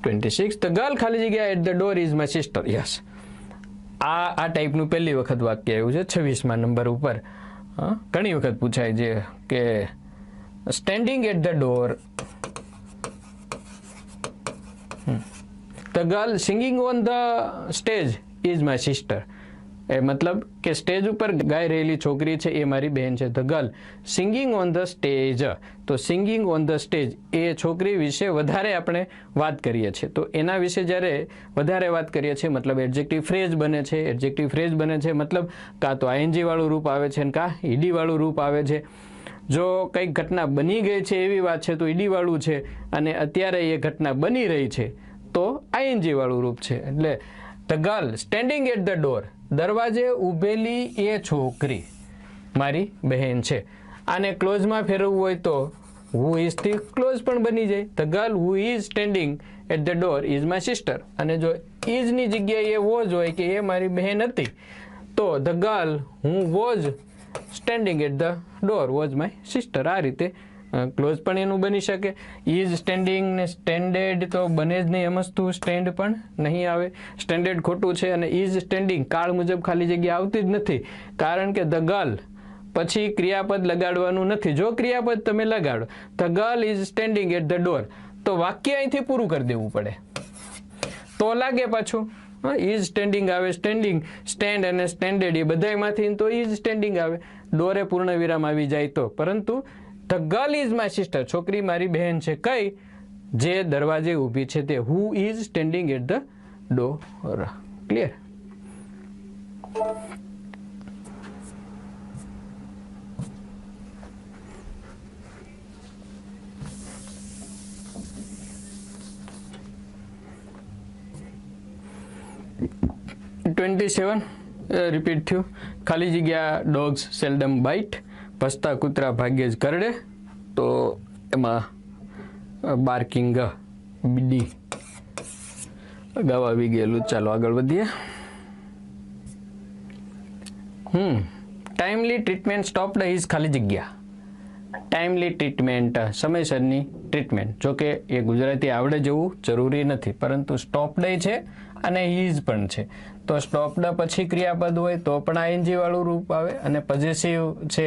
26 ધ ગર્લ ખાલી જગ્યા at the door is my sister. Yes, આ ટાઈપનું પહેલી વખત વાક્ય આવ્યું છે 26મા નંબર ઉપર. ઘણી વખત પૂછાય છે કે standing at the door, the girl singing on the stage is my sister. એ મતલબ કે સ્ટેજ ઉપર ગાઈ રહેલી છોકરી છે એ મારી બહેન છે. The girl singing on the stage, તો સિંગિંગ ઓન ધ સ્ટેજ એ છોકરી વિશે વધારે આપણે વાત કરીએ છીએ. તો એના વિશે જ્યારે વધારે વાત કરીએ છીએ મતલબ એડજેક્ટિવ ફ્રેઝ બને છે. એડજેક્ટિવ ફ્રેઝ બને છે મતલબ કાં તો આઈએનજી વાળું રૂપ આવે છે ને કાં ઈડી વાળું રૂપ આવે છે. જો કંઈક ઘટના બની ગઈ છે એવી વાત છે તો ઈડી વાળું છે, અને અત્યારે એ ઘટના બની રહી છે તો આઈએનજી વાળું રૂપ છે. એટલે the girl standing at the door, દરવાજે ઊભેલી એ છોકરી મારી બહેન છે. આને ક્લોઝમાં ફેરવવું હોય તો હુ ઇઝ થી ક્લોઝ પણ બની જાય. The girl who is standing at the door is my sister. અને જો ઇઝની જગ્યાએ એ વોઝ હોય કે એ મારી બહેન હતી તો the girl who was standing at the door was my sister. આ રીતે ક્લોઝ પણ એનું બની શકે. ઇઝ સ્ટેન્ડિંગ ને સ્ટેન્ડેડ તો બને જ નહીં, સમજતું સ્ટેન્ડ પણ નહીં આવે. સ્ટેન્ડેડ ખોટું છે અને ઇઝ સ્ટેન્ડિંગ કાળ મુજબ ખાલી જગ્યા આવતી જ નથી, કારણ કે ધ ગર્લ પછી ક્રિયાપદ લગાડવાનું નથી. જો ક્રિયાપદ તમે લગાડો the girl is standing at the door તો વાક્ય અહીંથી પૂરું કરી દેવું પડે તો લાગે પાછું. ઇઝ સ્ટેન્ડિંગ આવે, સ્ટેન્ડિંગ, સ્ટેન્ડ અને સ્ટેન્ડેડ એ બધામાંથી તો ઇઝ સ્ટેન્ડિંગ આવે. ડોરે પૂર્ણ વિરામ આવી જાય તો. પરંતુ the girl is my sister, છોકરી મારી બહેન છે. કઈ? જે દરવાજે ઊભી છે તે. Who is standing at the door. Clear? Repeat થયું. ખાલી જગ્યા ડોગ્સ સેલ્ડમ બાઇટ, ભસતા કૂતરા ભાગ્યે જ કરડે. તો એમાં બાર્કિંગ ડી અગાઉ આવી ગયેલું. ચાલો આગળ વધીએ. ટાઈમલી ટ્રીટમેન્ટ સ્ટોપ્ડ ઇઝ ખાલી જગ્યા. ટાઈમલી ટ્રીટમેન્ટ સમયસરની ટ્રીટમેન્ટ. જોકે એ ગુજરાતી આવડે જેવું જરૂરી નથી, પરંતુ સ્ટોપ્ડ છે અને ઇઝ પણ છે. તો સ્ટોપ્ડ પછી ક્રિયાપદ હોય તો પણ આઈએનજી વાળું રૂપ આવે, અને પોઝેસિવ છે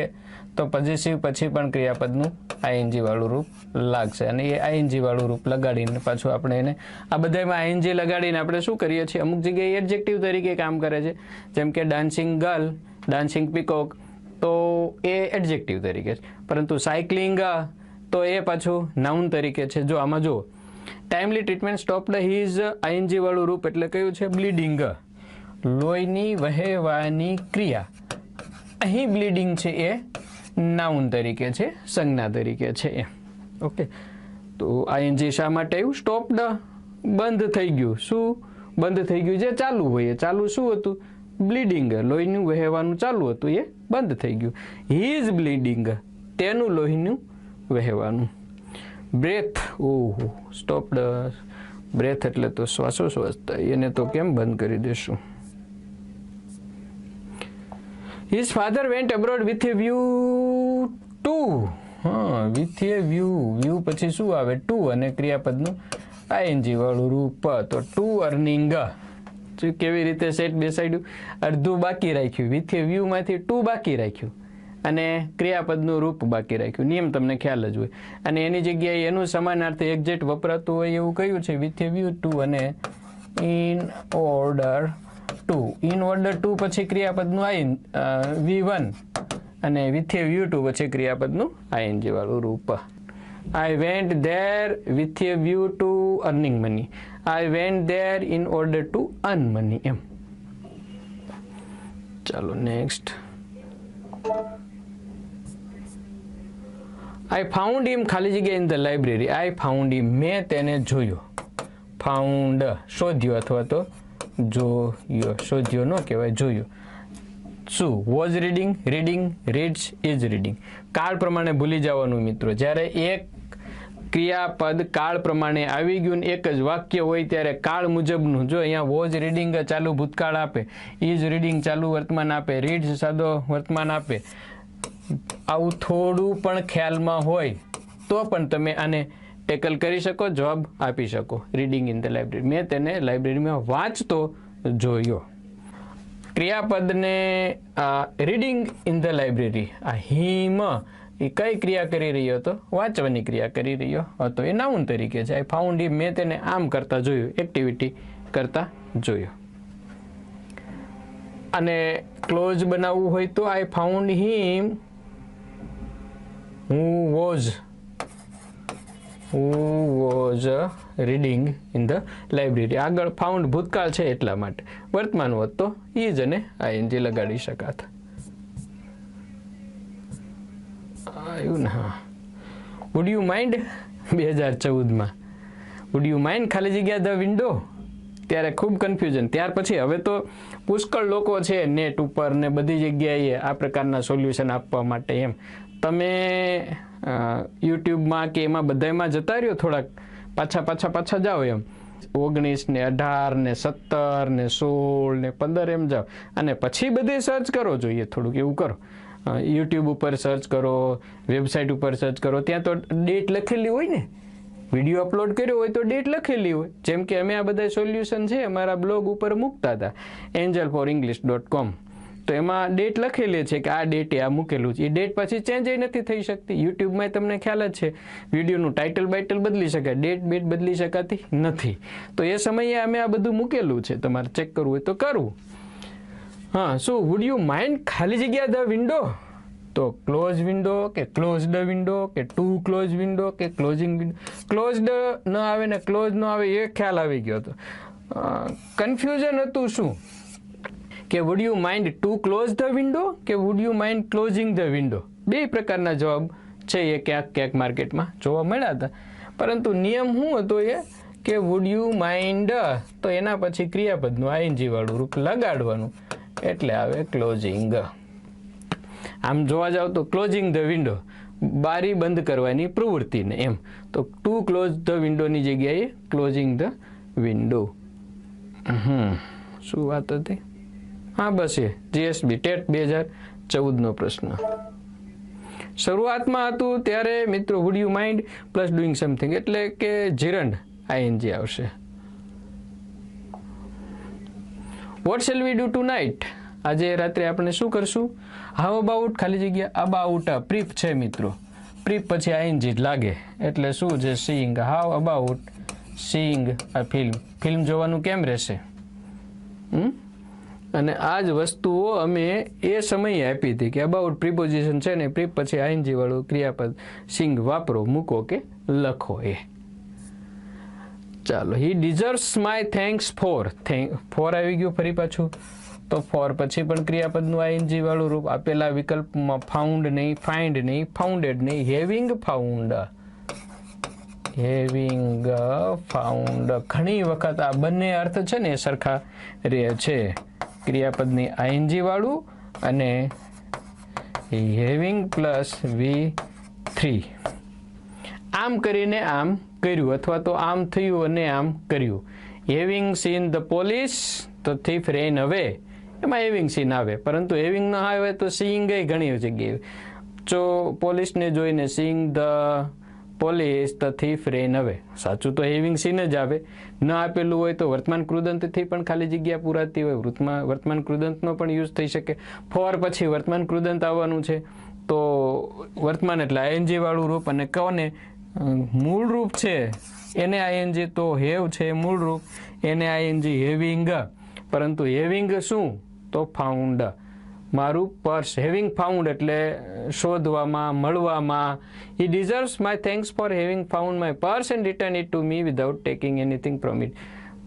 તો પોઝેસિવ પછી પણ ક્રિયાપદનું આઈએનજી વાળું રૂપ લાગશે. અને એ આઈએનજી વાળું રૂપ લગાડીને પાછું આપણે એને આ બધામાં આઈએનજી લગાડીને આપણે શું કરીએ છીએ? અમુક જગ્યાએ એડજેક્ટિવ તરીકે કામ કરે છે. જેમ કે ડાન્સિંગ ગર્લ, ડાન્સિંગ પીકોક, તો એ એડજેક્ટિવ તરીકે છે. પરંતુ સાયકલિંગ તો એ પાછું નાઉન તરીકે છે. જો આમાં જો timely treatment stopped his ING વાળું રૂપ એટલે કયું છે? બ્લીડિંગ, લોહીની વહેવાની ક્રિયા. અહીં બ્લીડિંગ છે એ નાઉન તરીકે છે, સંજ્ઞા તરીકે છે એમ. ઓકે, તો આઈએનજી શા માટે આવ્યું? સ્ટોપ્ડ, બંધ થઈ ગયું. શું બંધ થઈ ગયું? જે ચાલુ હોય એ. ચાલુ શું હતું? બ્લીડિંગ, લોહીનું વહેવાનું ચાલુ હતું એ બંધ થઈ ગયું. હી ઇઝ બ્લીડિંગ, તેનું લોહીનું વહેવાનું. બ્રેથ, ઓહો, સ્ટોપ્ડ. બ્રેથ એટલે તો શ્વાસોશ્વાસ થાય, એને તો કેમ બંધ કરી દેશું? His father vent abroad with a view to. With a view. View પછી શું આવે? ટુ, અને ક્રિયાપદનું આઈએનજી વાળું રૂપ. તો ટુ અર્નિંગ. કેવી રીતે સેટ બેસાડ્યું, અડધું બાકી રાખ્યું, વિથ એ વ્યૂમાંથી ટુ બાકી રાખ્યું અને ક્રિયાપદનું રૂપ બાકી રાખ્યું. નિયમ તમને ખ્યાલ જ હોય. અને એની જગ્યાએ એનું સમાનાર્થી એક્ઝેક્ટ વપરાતું હોય એવું કયું છે, વિથ એ વ્યૂ ટુ અને in order to. In order to પછી ક્રિયાપદનું V1 અને વિથ એ વ્યૂ ટુ પછી ક્રિયાપદનું ING વાળું રૂપ. I went there with a view to earning money. I went there in order to earn money. એમ. ચાલો next. I found him ખાલી જગ્યા in the library. I found him મેં તેને જોયો. Found શોધ્યો અથવા તો જોયો. શોધ્યો ન કહેવાય, જોયો. શું was reading, reading, reads, is reading. કાળ પ્રમાણે ભૂલી જવાનું મિત્રો. જ્યારે એક ક્રિયાપદ કાળ પ્રમાણે આવી ગયું ને એક જ વાક્ય હોય ત્યારે કાળ મુજબનું, જો અહીંયા was reading ચાલુ ભૂતકાળ આપે, is reading ચાલુ વર્તમાન આપે, reads સાદો વર્તમાન આપે, આવું થોડું પણ ખ્યાલમાં હોય તો પણ તમે આને ટેકલ કરી શકો, જવાબ આપી શકો. રીડિંગ ઇન ધ લાઇબ્રેરી, મેં તેને લાઇબ્રેરીમાં વાંચતો જોયો. ક્રિયાપદને રીડિંગ ઇન ધ લાઇબ્રેરી, આ હિમ એ કઈ ક્રિયા કરી રહ્યો હતો, વાંચવાની ક્રિયા કરી રહ્યો હતો, એ નાઉન તરીકે છે. આઈ ફાઉન્ડ હિમ, મેં તેને આમ કરતા જોયું, એક્ટિવિટી કરતા જોયો. અને ક્લોઝ બનાવવું હોય તો I found him who was reading in the library. આગળ ફાઉન્ડ ભૂતકાળ છે એટલા માટે, વર્તમાન હોત તો is અને ING લગાડી શકાત. આવ્યું ને? હા. વુડ યુ માઇન્ડ 2014માં વુડ યુ માઇન્ડ ખાલી જગ્યા ધ વિન્ડો, ત્યારે ખૂબ કન્ફ્યુઝન. ત્યાર પછી હવે તો પુષ્કળ લોકો છે નેટ ઉપર ને બધી જગ્યાએ આ પ્રકારના સોલ્યુશન આપવા માટે. એમ તમે યુટ્યુબમાં કે એમાં બધામાં જતા રહ્યો, થોડાક પાછા જાઓ. એમ 19 ને 18 ને 17 ને 16 ને 15 એમ જાઓ અને પછી બધે સર્ચ કરો. જોઈએ થોડુંક એવું કરો, યુટ્યુબ ઉપર સર્ચ કરો, વેબસાઇટ ઉપર સર્ચ કરો, ત્યાં તો ડેટ લખેલી હોય ને, વિડીયો અપલોડ કર્યો હોય તો ડેટ લખેલી હોય. જેમ કે અમે આ બધા સોલ્યુશન છે અમારા બ્લોગ ઉપર મૂકતા હતા, angelforenglish.com. તો એમાં ડેટ લખેલી છે કે આ ડેટે આ મૂકેલું છે. એ ડેટ પછી ચેન્જ નથી થઈ શકતી. યુટ્યુબમાં તમને ખ્યાલ જ છે, વિડીયોનું ટાઇટલ બાઇટલ બદલી શકાય, ડેટ બેટ બદલી શકાતી નથી. તો એ સમયે અમે આ બધું મૂકેલું છે, તમારે ચેક કરવું હોય તો કરવું. હા, શું વુડ યુ માઇન્ડ ખાલી જગ્યા ધ વિન્ડો, તો ક્લોઝ વિન્ડો કે ક્લોઝડ વિન્ડો કે ટુ ક્લોઝ વિન્ડો કે ક્લોઝિંગ વિન્ડો. ક્લોઝડ ન આવે ને ક્લોઝ ન આવે એ ખ્યાલ આવી ગયો હતો. કન્ફ્યુઝન હતું શું કે would you mind to close the window કે would you mind closing the window. બે પ્રકારના જવાબ છે એ ક્યાંક માર્કેટમાં જોવા મળ્યા હતા. પરંતુ નિયમ શું હતો એ કે વુડ યુ માઇન્ડ, તો એના પછી ક્રિયાપદનું ING વાળું રૂપ લગાડવાનું, એટલે આવે ક્લોઝિંગ. આમ જોવા જાવ તો ક્લોઝિંગ ધ વિન્ડો, બારી બંધ કરવાની પ્રવૃત્તિને. એમ તો ટુ ક્લોઝ ધ વિન્ડોની જગ્યાએ ક્લોઝિંગ ધ વિન્ડો. શું વાત હતી? હા, બસ એ GSB ટેટ 2014નો પ્રશ્ન. શરૂઆતમાં હતું ત્યારે મિત્રો wood you mind plus doing something, એટલે કે જીરંડ ING આવશે. What shall we do to night, આજે રાત્રે આપણે શું કરશું? હાઉ અબાઉટ ખાલી જગ્યા અબાઉટ, પ્રીપ છે મિત્રો, પ્રીપ પછી ING જ લાગે એટલે શું છે? સીઈંગ. હાઉ અબાઉટ સીઈંગ આ ફિલ્મ જોવાનું કેમ રહેશે? અને આ જ વસ્તુઓ અમે એ સમયે આપી હતી કે અબાઉટ પ્રિપોઝિશન છે ને, પ્રીપ પછી ING વાળું ક્રિયાપદ સિંગ વાપરો, મૂકો કે લખો એ. ચાલો, he deserves my thanks for. For આવી ગયું ફરી પાછું, તો ફોર પછી પણ ક્રિયાપદનું ING વાળું રૂપ. આપેલા વિકલ્પમાં ફાઉન્ડ નહીં, ફાઇન્ડ નહીં, ફાઉન્ડેડ નહીં, હેવિંગ ફાઉન્ડ. ઘણી વખત આ બંને અર્થ છે ને એ સરખા રહે છે, ક્રિયાપદની ING વાળું અને હેવિંગ પ્લસ V3. આમ કરીને આમ કર્યું, અથવા તો આમ થયું અને આમ કર્યું. હેવિંગ સીન ધ પોલીસ, તો થીફ રેન અવે, એમાં હેવિંગ સીન આવે. પરંતુ હેવિંગ ન આવે તો સીઈંગ ઘણી જગ્યાએ, જો પોલીસને જોઈને સીઈંગ ધ પોલીસ તથી ફ્રેન હવે સાચું તો હેવિંગ સીન જ આવે. ન આપેલું હોય તો વર્તમાન કૃદંતથી પણ ખાલી જગ્યા પૂરાતી હોય, વર્તમાન કૃદંતનો પણ યુઝ થઈ શકે. ફોર પછી વર્તમાન કૃદંત આવવાનું છે તો વર્તમાન એટલે આઈએનજી વાળું રૂપ, અને કોને મૂળ રૂપ છે એને આઈએનજી, તો હેવ છે મૂળ રૂપ, એને આઈએનજી હેવિંગ. પરંતુ હેવિંગ શું તો ફાઉન્ડ. મારું પર્સ હેવિંગ ફાઉન્ડ એટલે શોધવામાં, મળવામાં. He deserves my thanks for having found my purse and return it to me without taking anything from it.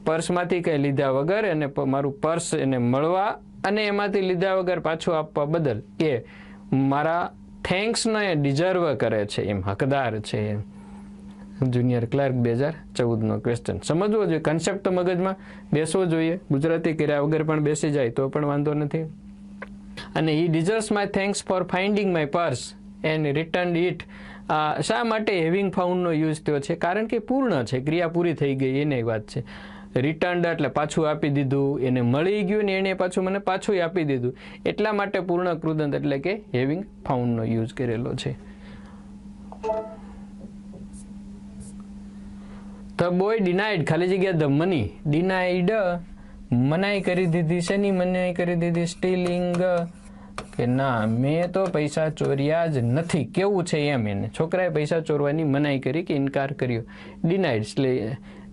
પર્સમાંથી કંઈ લીધા વગર એને મારું પર્સ એને મળવા અને એમાંથી લીધા વગર પાછું આપવા બદલ એ મારા થેન્ક્સને ડિઝર્વ કરે છે, એમ હકદાર છે. જુનિયર ક્લાર્ક 2014નો ક્વેશ્ચન સમજવો જોઈએ. કન્સેપ્ટ તો મગજમાં બેસવો જોઈએ. ગુજરાતી કર્યા વગર પણ બેસી જાય તો પણ વાંધો નથી. અને he deserves my thanks for finding my purse and return it. શા માટે હેવિંગ ફાઉન્ડનો યુઝ થયો છે? કારણ કે પૂર્ણ છે, ક્રિયા પૂરી થઈ ગઈ એની વાત છે. રિટર્ન એટલે પાછું આપી દીધું, એને મળી ગયું ને એને પાછું મને પાછું આપી દીધું, એટલા માટે પૂર્ણ કૃદંત એટલે કે હેવિંગ ફાઉન્ડનો યુઝ કરેલો છે. ધ બોય ડિનાઇડ ખાલી જગ્યા ધ મની. ડિનાઇડ મનાઈ કરી દીધી. શેની મનાઈ કરી દીધી? સ્ટીલિંગ. કે ના મેં તો પૈસા ચોર્યા જ નથી, કેવું છે એમ. એને છોકરાએ પૈસા ચોરવાની મનાઈ કરી કે ઇનકાર કર્યો. ડિનાઇડ એટલે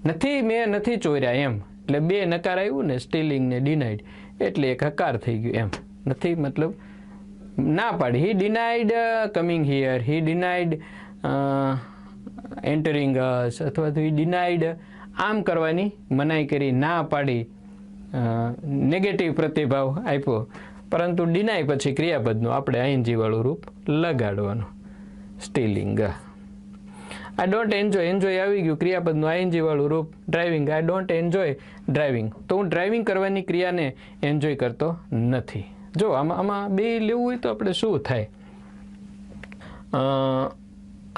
નથી, મેં નથી ચોર્યા એમ. એટલે બે નકાર આવ્યું ને, સ્ટીલિંગ ને ડિનાઇડ, એટલે એક હકાર થઈ ગયું એમ. નથી મતલબ ના પાડી. He denied coming here, he denied entering us, અથવા તો હી ડિનાઇડ આમ કરવાની મનાઈ કરી, ના પાડી, નેગેટિવ પ્રતિભાવ આપ્યો. પરંતુ ડિનાય પછી ક્રિયાપદનું આપણે આઈએનજી વાળું રૂપ લગાડવાનું. Stealing. I don't enjoy, enjoy આવી ગયું, ક્રિયાપદનું આઈએનજી વાળું રૂપ driving. I don't enjoy driving, તો હું ડ્રાઇવિંગ કરવાની ક્રિયાને એન્જોય કરતો નથી. જો આમાં બે લેવું હોય તો આપણે શું થાય,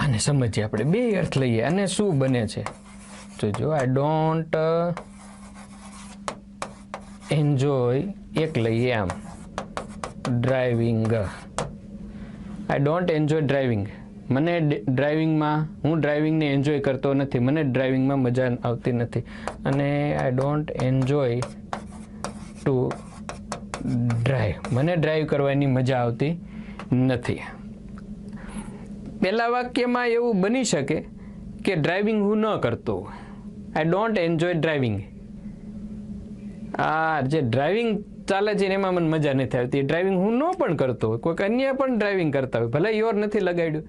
આને સમજીએ આપણે. બે અર્થ લઈએ, અને શું બને છે જો આઈ ડોન્ટ એન્જોય એક લઈએ આમ, driving. I don't enjoy driving, મને ડ્રાઇવિંગમાં, હું ડ્રાઇવિંગને એન્જોય કરતો નથી, મને ડ્રાઇવિંગમાં મજા આવતી નથી. અને આઈ ડોન્ટ એન્જોય ટુ ડ્રાઈવ, મને ડ્રાઈવ કરવાની મજા આવતી નથી. પહેલા વાક્યમાં એવું બની શકે કે ડ્રાઇવિંગ હું ન કરતો. આઈ ડોન્ટ એન્જોય ડ્રાઇવિંગ. જે ડ્રાઇવિંગ ચાલે છે એમાં મને મજા નથી આવતી. ડ્રાઇવિંગ હું ન પણ કરતો હોય, કોઈક અન્ય પણ ડ્રાઇવિંગ કરતા હોય, ભલે યોર નથી લગાડ્યું.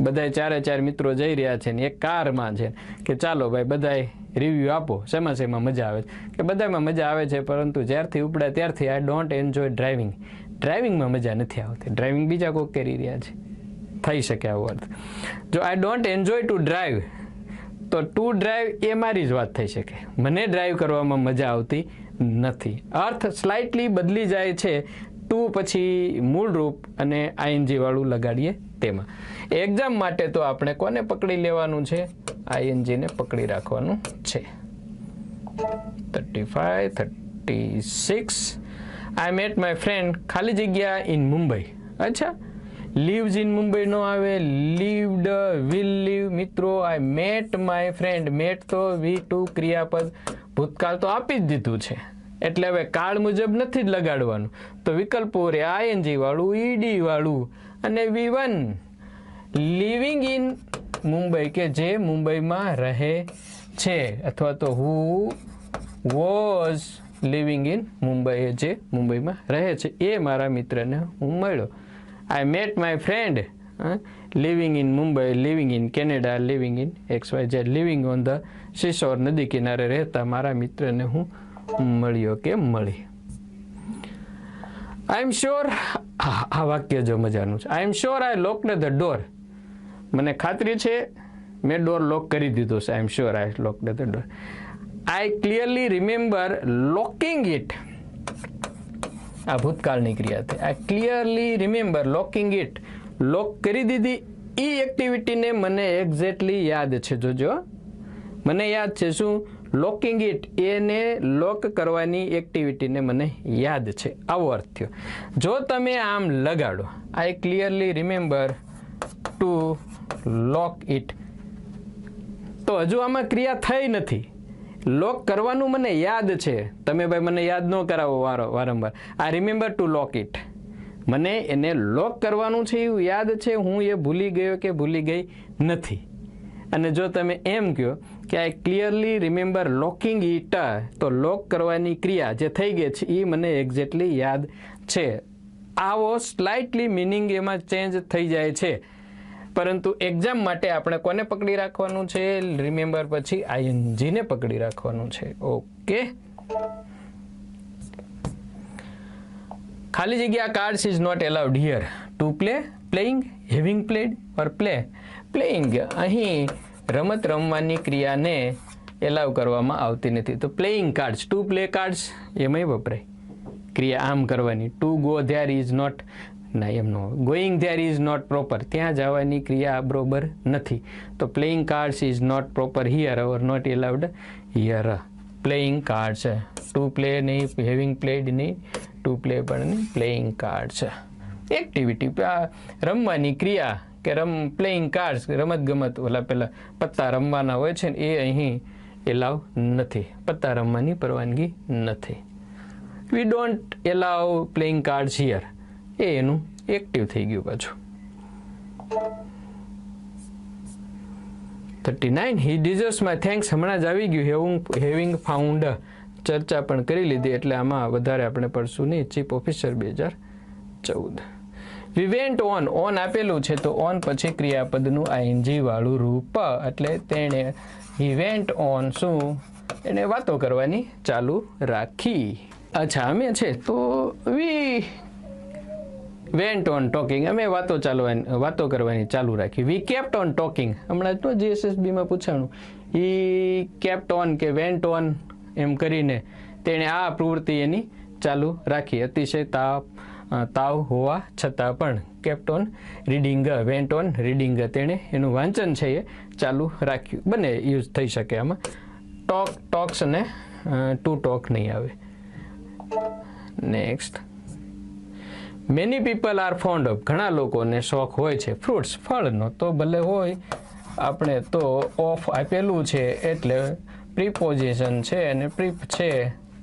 બધાય ચારે મિત્રો જઈ રહ્યા છે ને એક કારમાં છે કે ચાલો ભાઈ બધાય રિવ્યૂ આપો, શેમાં મજા આવે છે, કે બધામાં મજા આવે છે, પરંતુ જ્યારથી ઉપડ્યા ત્યારથી આઈ ડોન્ટ એન્જોય ડ્રાઇવિંગ, ડ્રાઇવિંગમાં મજા નથી આવતી. ડ્રાઇવિંગ બીજા કોઈ કરી રહ્યા છે, થઈ શકે આવો અર્થ. જો આઈ ડોન્ટ એન્જોય ટુ ડ્રાઈવ, તો ટુ ડ્રાઈવ એ મારી જ વાત થઈ શકે, મને ડ્રાઈવ કરવામાં મજા આવતી નથી. અર્થ સ્લાઇટલી બદલી જાય છે ટુ પછી મૂળ રૂપ અને આઈએનજી વાળું લગાડીએ તેમાં. એક્ઝામ માટે તો આપણે કોને પકડી લેવાનું છે? આઈએનજીને પકડી રાખવાનું છે. 35, 36. આઈ મેટ માય ફ્રેન્ડ ખાલી જગ્યા ઇન મુંબઈ. અચ્છા, લીવ્સ ઇન મુંબઈ નો આવે, લીવ્ડ, વિલ લીવ. મિત્રો I met my friend, met તો V2 ક્રિયાપદ ભૂતકાળ તો આપી જ દીધું છે, એટલે હવે કાળ મુજબ નથી જ લગાડવાનું. તો વિકલ્પો રે આઈએનજી વાળું, ઈડી વાળું, અને V1 લિવિંગ ઇન મુંબઈ કે જે મુંબઈમાં રહે છે, અથવા તો who was living in Mumbai, જે મુંબઈમાં રહે છે, એ મારા મિત્રને હું મળ્યો. આઈ met my friend living in Mumbai, living in Canada, living in XYZ, living on the seashore, નદી કિનારે રહેતા મારા મિત્રને હું મળ્યો કે મળી. આઈ એમ શ્યોર, આ વાક્ય જો મજાનું છે. I am sure I locked the door, મને ખાતરી છે મેં ડોર લોક કરી દીધો છે. I am sure I locked the door. I clearly remember locking it, આ ભૂતકાળની ક્રિયા થઈ. I clearly remember locking it, lock કરી દીધી એ એક્ટિવિટીને મને એક્ઝેક્ટલી યાદ છે. જોજો, મને યાદ છે શું? લોકિંગ ઇટ, એને લોક કરવાની એક્ટિવિટીને મને યાદ છે, આવો અર્થ થયો. જો તમે આમ લગાડો, I clearly remember to lock it. તો હજુ આમાં ક્રિયા થઈ નથી. લોક કરવાનું મને યાદ છે, તમે ભાઈ મને યાદ ન કરાવો વારંવાર. I remember to lock it. મને એને લોક કરવાનું છે એવું યાદ છે, હું એ ભૂલી ગયો કે ભૂલી ગઈ નથી. અને જો તમે એમ કહો કે આઈ ક્લિયરલી રિમેમ્બર લોકિંગ ઇટ, તો લોક કરવાની ક્રિયા જે થઈ ગઈ છે એ મને એક્ઝેક્ટલી યાદ છે. આવો સ્લાઇટલી મિનિંગ એમાં ચેન્જ થઈ જાય છે, પરંતુ એક્ઝામ માટે આપણે કોને પકડી રાખવાનું છે? રિમેમ્બર પછી આઈએનજીને પકડી રાખવાનું છે. ઓકે. ખાલી જગ્યા cards is not allowed here. To play, playing, having played or play. Playing, અહીં રમત રમવાની ક્રિયાને એલાવ કરવામાં આવતી નથી. તો playing cards, to play cards એમાંય વપરાય ક્રિયા આમ કરવાની. To go there is not, ના એમ નો, going there is not proper, ત્યાં જવાની ક્રિયા બરોબર નથી. તો playing cards is not proper here or not allowed here. Playing cards, to play નહીં, હેવિંગ પ્લેડ નહીં, ટુ પ્લે પણ નહીં, પ્લેઇંગ કાર્ડ્સ. એક્ટિવિટી, રમવાની ક્રિયા કે પ્લેઇંગ કાર્ડ્સ, રમત ગમત, ઓલા પેલા પત્તા રમવાના હોય છે ને એ અહીં એલાવ નથી. પત્તા રમવાની પરવાનગી નથી. We don't allow playing cards here, એ એનું એક્ટિવ થઈ ગયું પાછું. 39 હી ડિઝર્વ્સ માય થેન્ક્સ હમણાં જ આવી ગયું. હેવિંગ ફાઉન્ડ ચર્ચા પણ કરી લીધી, એટલે આમાં વધારે આપણે પડશું નહીં. Chief officer 2014. We went on, on આપેલું છે તો ઓન પછી ક્રિયાપદનું આઈએનજી વાળું રૂપ, એટલે તેણે હી વેન્ટ ઓન શું એને વાતો કરવાની ચાલુ રાખી. અચ્છા, અમે છે તો વી વેન્ટ ઓન ટોકિંગ, અમે વાતો કરવાની ચાલુ રાખી. વી કેપ્ટ ઓન ટોકિંગ, હમણાં તો જીએસએસબીમાં પૂછાણું. ઈ કેપ્ટ ઓન કે વેન્ટ ઓન એમ કરીને તેણે આ પ્રવૃત્તિ એની ચાલુ રાખી. અતિશય તાવ હોવા છતાં પણ kept on reading, went on reading, તેણે એનું વાંચન છે એ ચાલુ રાખ્યું. બંને યુઝ થઈ શકે આમાં. ટોક્સ અને ટુ ટોક નહીં આવે. Next, many people are found of, ઘણા લોકોને શોખ હોય છે ફ્રૂટ્સ, ફળનો. તો ભલે હોય, આપણે તો ઓફ આપેલું છે એટલે પ્રિપોઝિશન છે અને પ્રિપ છે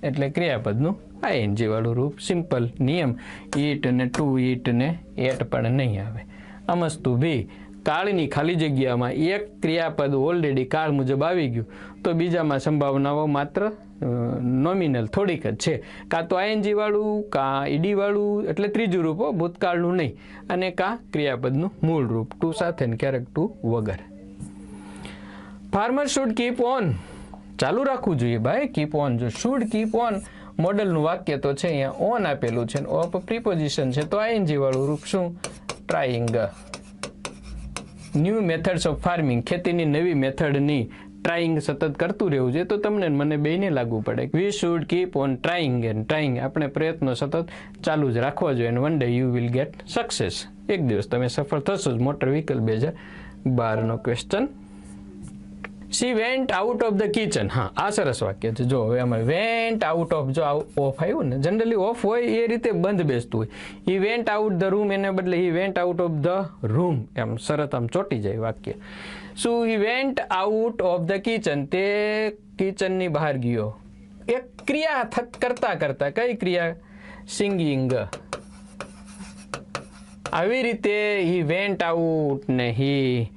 એટલે ક્રિયાપદનું આઈએનજી વાળું રૂપ. સિમ્પલ નિયમ. ઈટ ને ટુ ઈટ ને એટ પણ નહીં આવે. અમસ્તુ બી, કાળની ખાલી જગ્યામાં એક ક્રિયાપદ ઓલરેડી કાળ મુજબ આવી ગયું તો બીજામાં સંભાવનાઓ માત્ર નોમિનલ થોડીક જ છે. કાં તો આઈએનજી વાળું, કાં ઈડી વાળું, એટલે ત્રીજું રૂપ, ભૂતકાળનું નહીં, અને કાં ક્રિયાપદનું મૂળ રૂપ, ટુ સાથે ને ક્યારેક ટુ વગર. ફાર્મર શુડ કીપ ઓન, ચાલુ રાખવું જોઈએ ભાઈ. કીપ ઓન, જો શુડ કીપ ઓન મોડલનું વાક્ય તો છે, અહીંયા ઓન આપેલું છે, ઓફ પ્રિપોઝિશન છે, તો આઈએનજી વાળું રૂપ શું? Trying. New methods of farming, ખેતીની નવી મેથડની ટ્રાઇંગ સતત કરતું રહેવું જોઈએ. તો તમને મને બેયને લાગુ પડે. We should keep on trying and trying, આપણે પ્રયત્નો સતત ચાલુ જ રાખવા જોઈએ. And one day you will get success, એક દિવસ તમે સફળ થશો જ. Motor vehicle 2012 question. She went out of the kitchen. હા, આ સરસ વાક્ય છે. જો હવે આમાં વેન્ટ આઉટ ઓફ, જો ઓફ આવ્યું ને, જનરલી ઓફ હોય એ રીતે બંધ બેસતું હોય. He went out the room, એને બદલે he went out of the room, એમ શરત આમ ચોટી જાય વાક્ય. શું? He went out of the kitchen, તે કિચનની બહાર ગયો. એક ક્રિયા કરતા કઈ ક્રિયા? સિંગિંગ. આવી રીતે હી વેન્ટ આઉટ ને he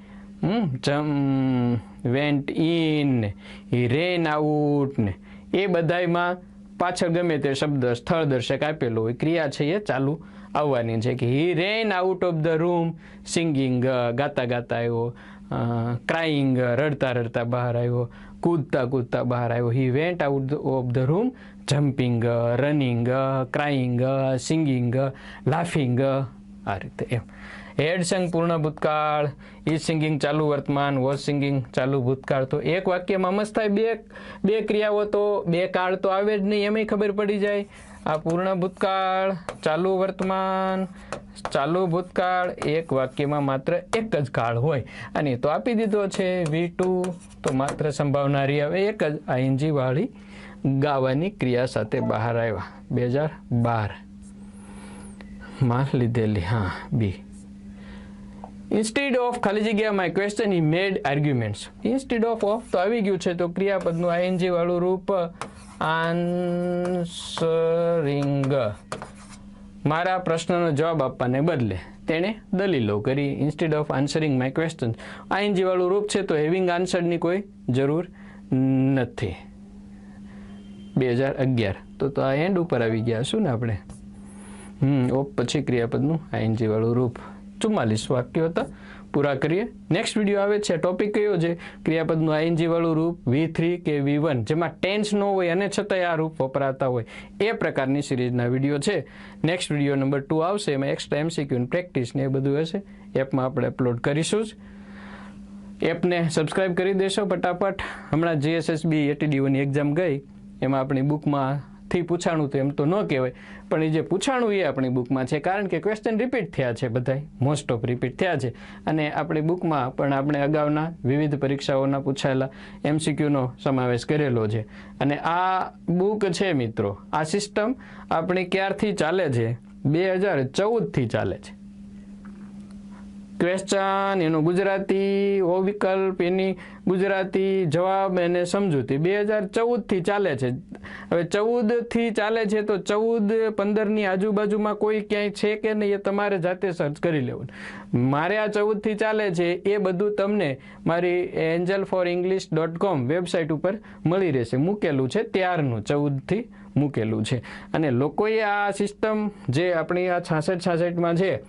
went in, he ran out ને એ બધામાં પાછળ ગમે તે શબ્દ સ્થળ દર્શક આપેલું હોય, ક્રિયા છે એ ચાલુ આવવાની છે. કે he ran out of the room singing, ગાતા આવ્યો, ક્રાઇંગ, રડતા બહાર આવ્યો, કૂદતા બહાર આવ્યો. He went out of the room jumping, running, crying, singing, laughing, આ રીતે એમ. હેડ સંગ પૂર્ણ ભૂતકાળ, ઇઝ સિંગિંગ ચાલુ વર્તમાન, વોઝ સિંગિંગ ચાલુ ભૂતકાળ. તો એક વાક્યમાં મસ્ત થાય. બે ક્રિયાઓ તો બે કાળ તો આવે જ નહીં, એમાંય ખબર પડી જાય. આ પૂર્ણ ભૂતકાળ, ચાલુ વર્તમાન, ચાલુ ભૂતકાળ, એક વાક્યમાં માત્ર એક જ કાળ હોય. અને તો આપી દીધો છે V2, તો માત્ર સંભાવનારી આવે એક જ, આઈએનજી વાળી ગાવાની ક્રિયા સાથે બહાર આવ્યા. 2012 માં લીધેલી. હા, બી. ઇન્સ્ટેડ ઓફ ખાલી જગ્યા my question he made arguments. Instead of તો આવી ગયું છે, તો ક્રિયાપદનું આઈએનજી વાળું રૂપ આન્સરિંગ, મારા પ્રશ્નનો જવાબ આપવાને બદલે તેણે દલીલો કરી. Instead of answering my question, ING વાળું રૂપ છે તો હેવિંગ આન્સરની કોઈ જરૂર નથી. 2011 તો આ એન્ડ ઉપર આવી ગયા શું ને આપણે. ઓફ પછી ક્રિયાપદનું આઈએનજી વાળું રૂપ. 44 વાક્યો હતા, પૂરા કરીએ. નેક્સ્ટ વિડીયો આવે છે, ટોપિક કયો છે? ક્રિયાપદનું આઈએનજી વાળું રૂપ V3 કે V1, જેમાં ટેન્સ ન હોય અને છતાંય આ રૂપ વપરાતા હોય, એ પ્રકારની સિરીઝના વિડીયો છે. નેક્સ્ટ વિડીયો નંબર 2 આવશે, એમાં એક્સ્ટ્રા MCQ પ્રેક્ટિસ ને એ બધું હશે. એપમાં આપણે અપલોડ કરીશું જ. એપને સબસ્ક્રાઈબ કરી દેશો ફટાફટ. હમણાં GSSB ATDOની એક્ઝામ ગઈ, એમાં આપણી બુકમાંથી પૂછાણું તો એમ તો ન કહેવાય, પણ એ જે પૂછાણું એ આપણી બુકમાં છે, કારણ કે ક્વેશ્ચન રિપીટ થયા છે, બધાય મોસ્ટ ઓફ રિપીટ થયા છે. અને આપણી બુકમાં પણ આપણે અગાઉના વિવિધ પરીક્ષાઓના પૂછાયેલા MCQનો સમાવેશ કરેલો છે. અને આ બુક છે મિત્રો, આ સિસ્ટમ આપણી ક્યારથી ચાલે છે? 2014થી ચાલે છે. ક્વેશ્ચન, એનું ગુજરાતી, ઓ વિકલ્પ, એની ગુજરાતી જવાબ અને સમજૂતી 2014થી ચાલે છે. હવે 14થી ચાલે છે તો 14-15ની આજુબાજુમાં કોઈ ક્યાંય છે કે નહીં, એ તમારે જાતે સર્ચ કરી લેવું. મારે આ 14થી ચાલે છે એ બધું તમને મારી angelforenglish.com વેબસાઇટ ઉપર મળી રહેશે. મૂકેલું છે ત્યારનું, 14થી મૂકેલું છે. અને લોકોએ આ સિસ્ટમ જે આપણી આ 66-66માં છે,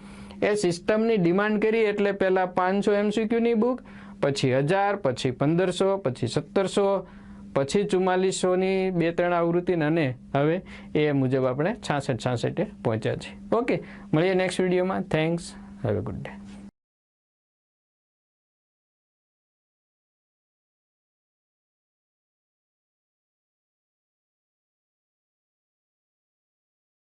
એ સિસ્ટમની ડિમાન્ડ કરી, એટલે પહેલાં 500 MCQની બુક, પછી 1000, પછી 1500, પછી 1700, પછી 4400ની 2-3 આવૃત્તિ, અને હવે એ મુજબ આપણે 66-66 પહોંચ્યા છીએ. ઓકે, મળીએ નેક્સ્ટ વિડીયોમાં. Thanks, have a good day.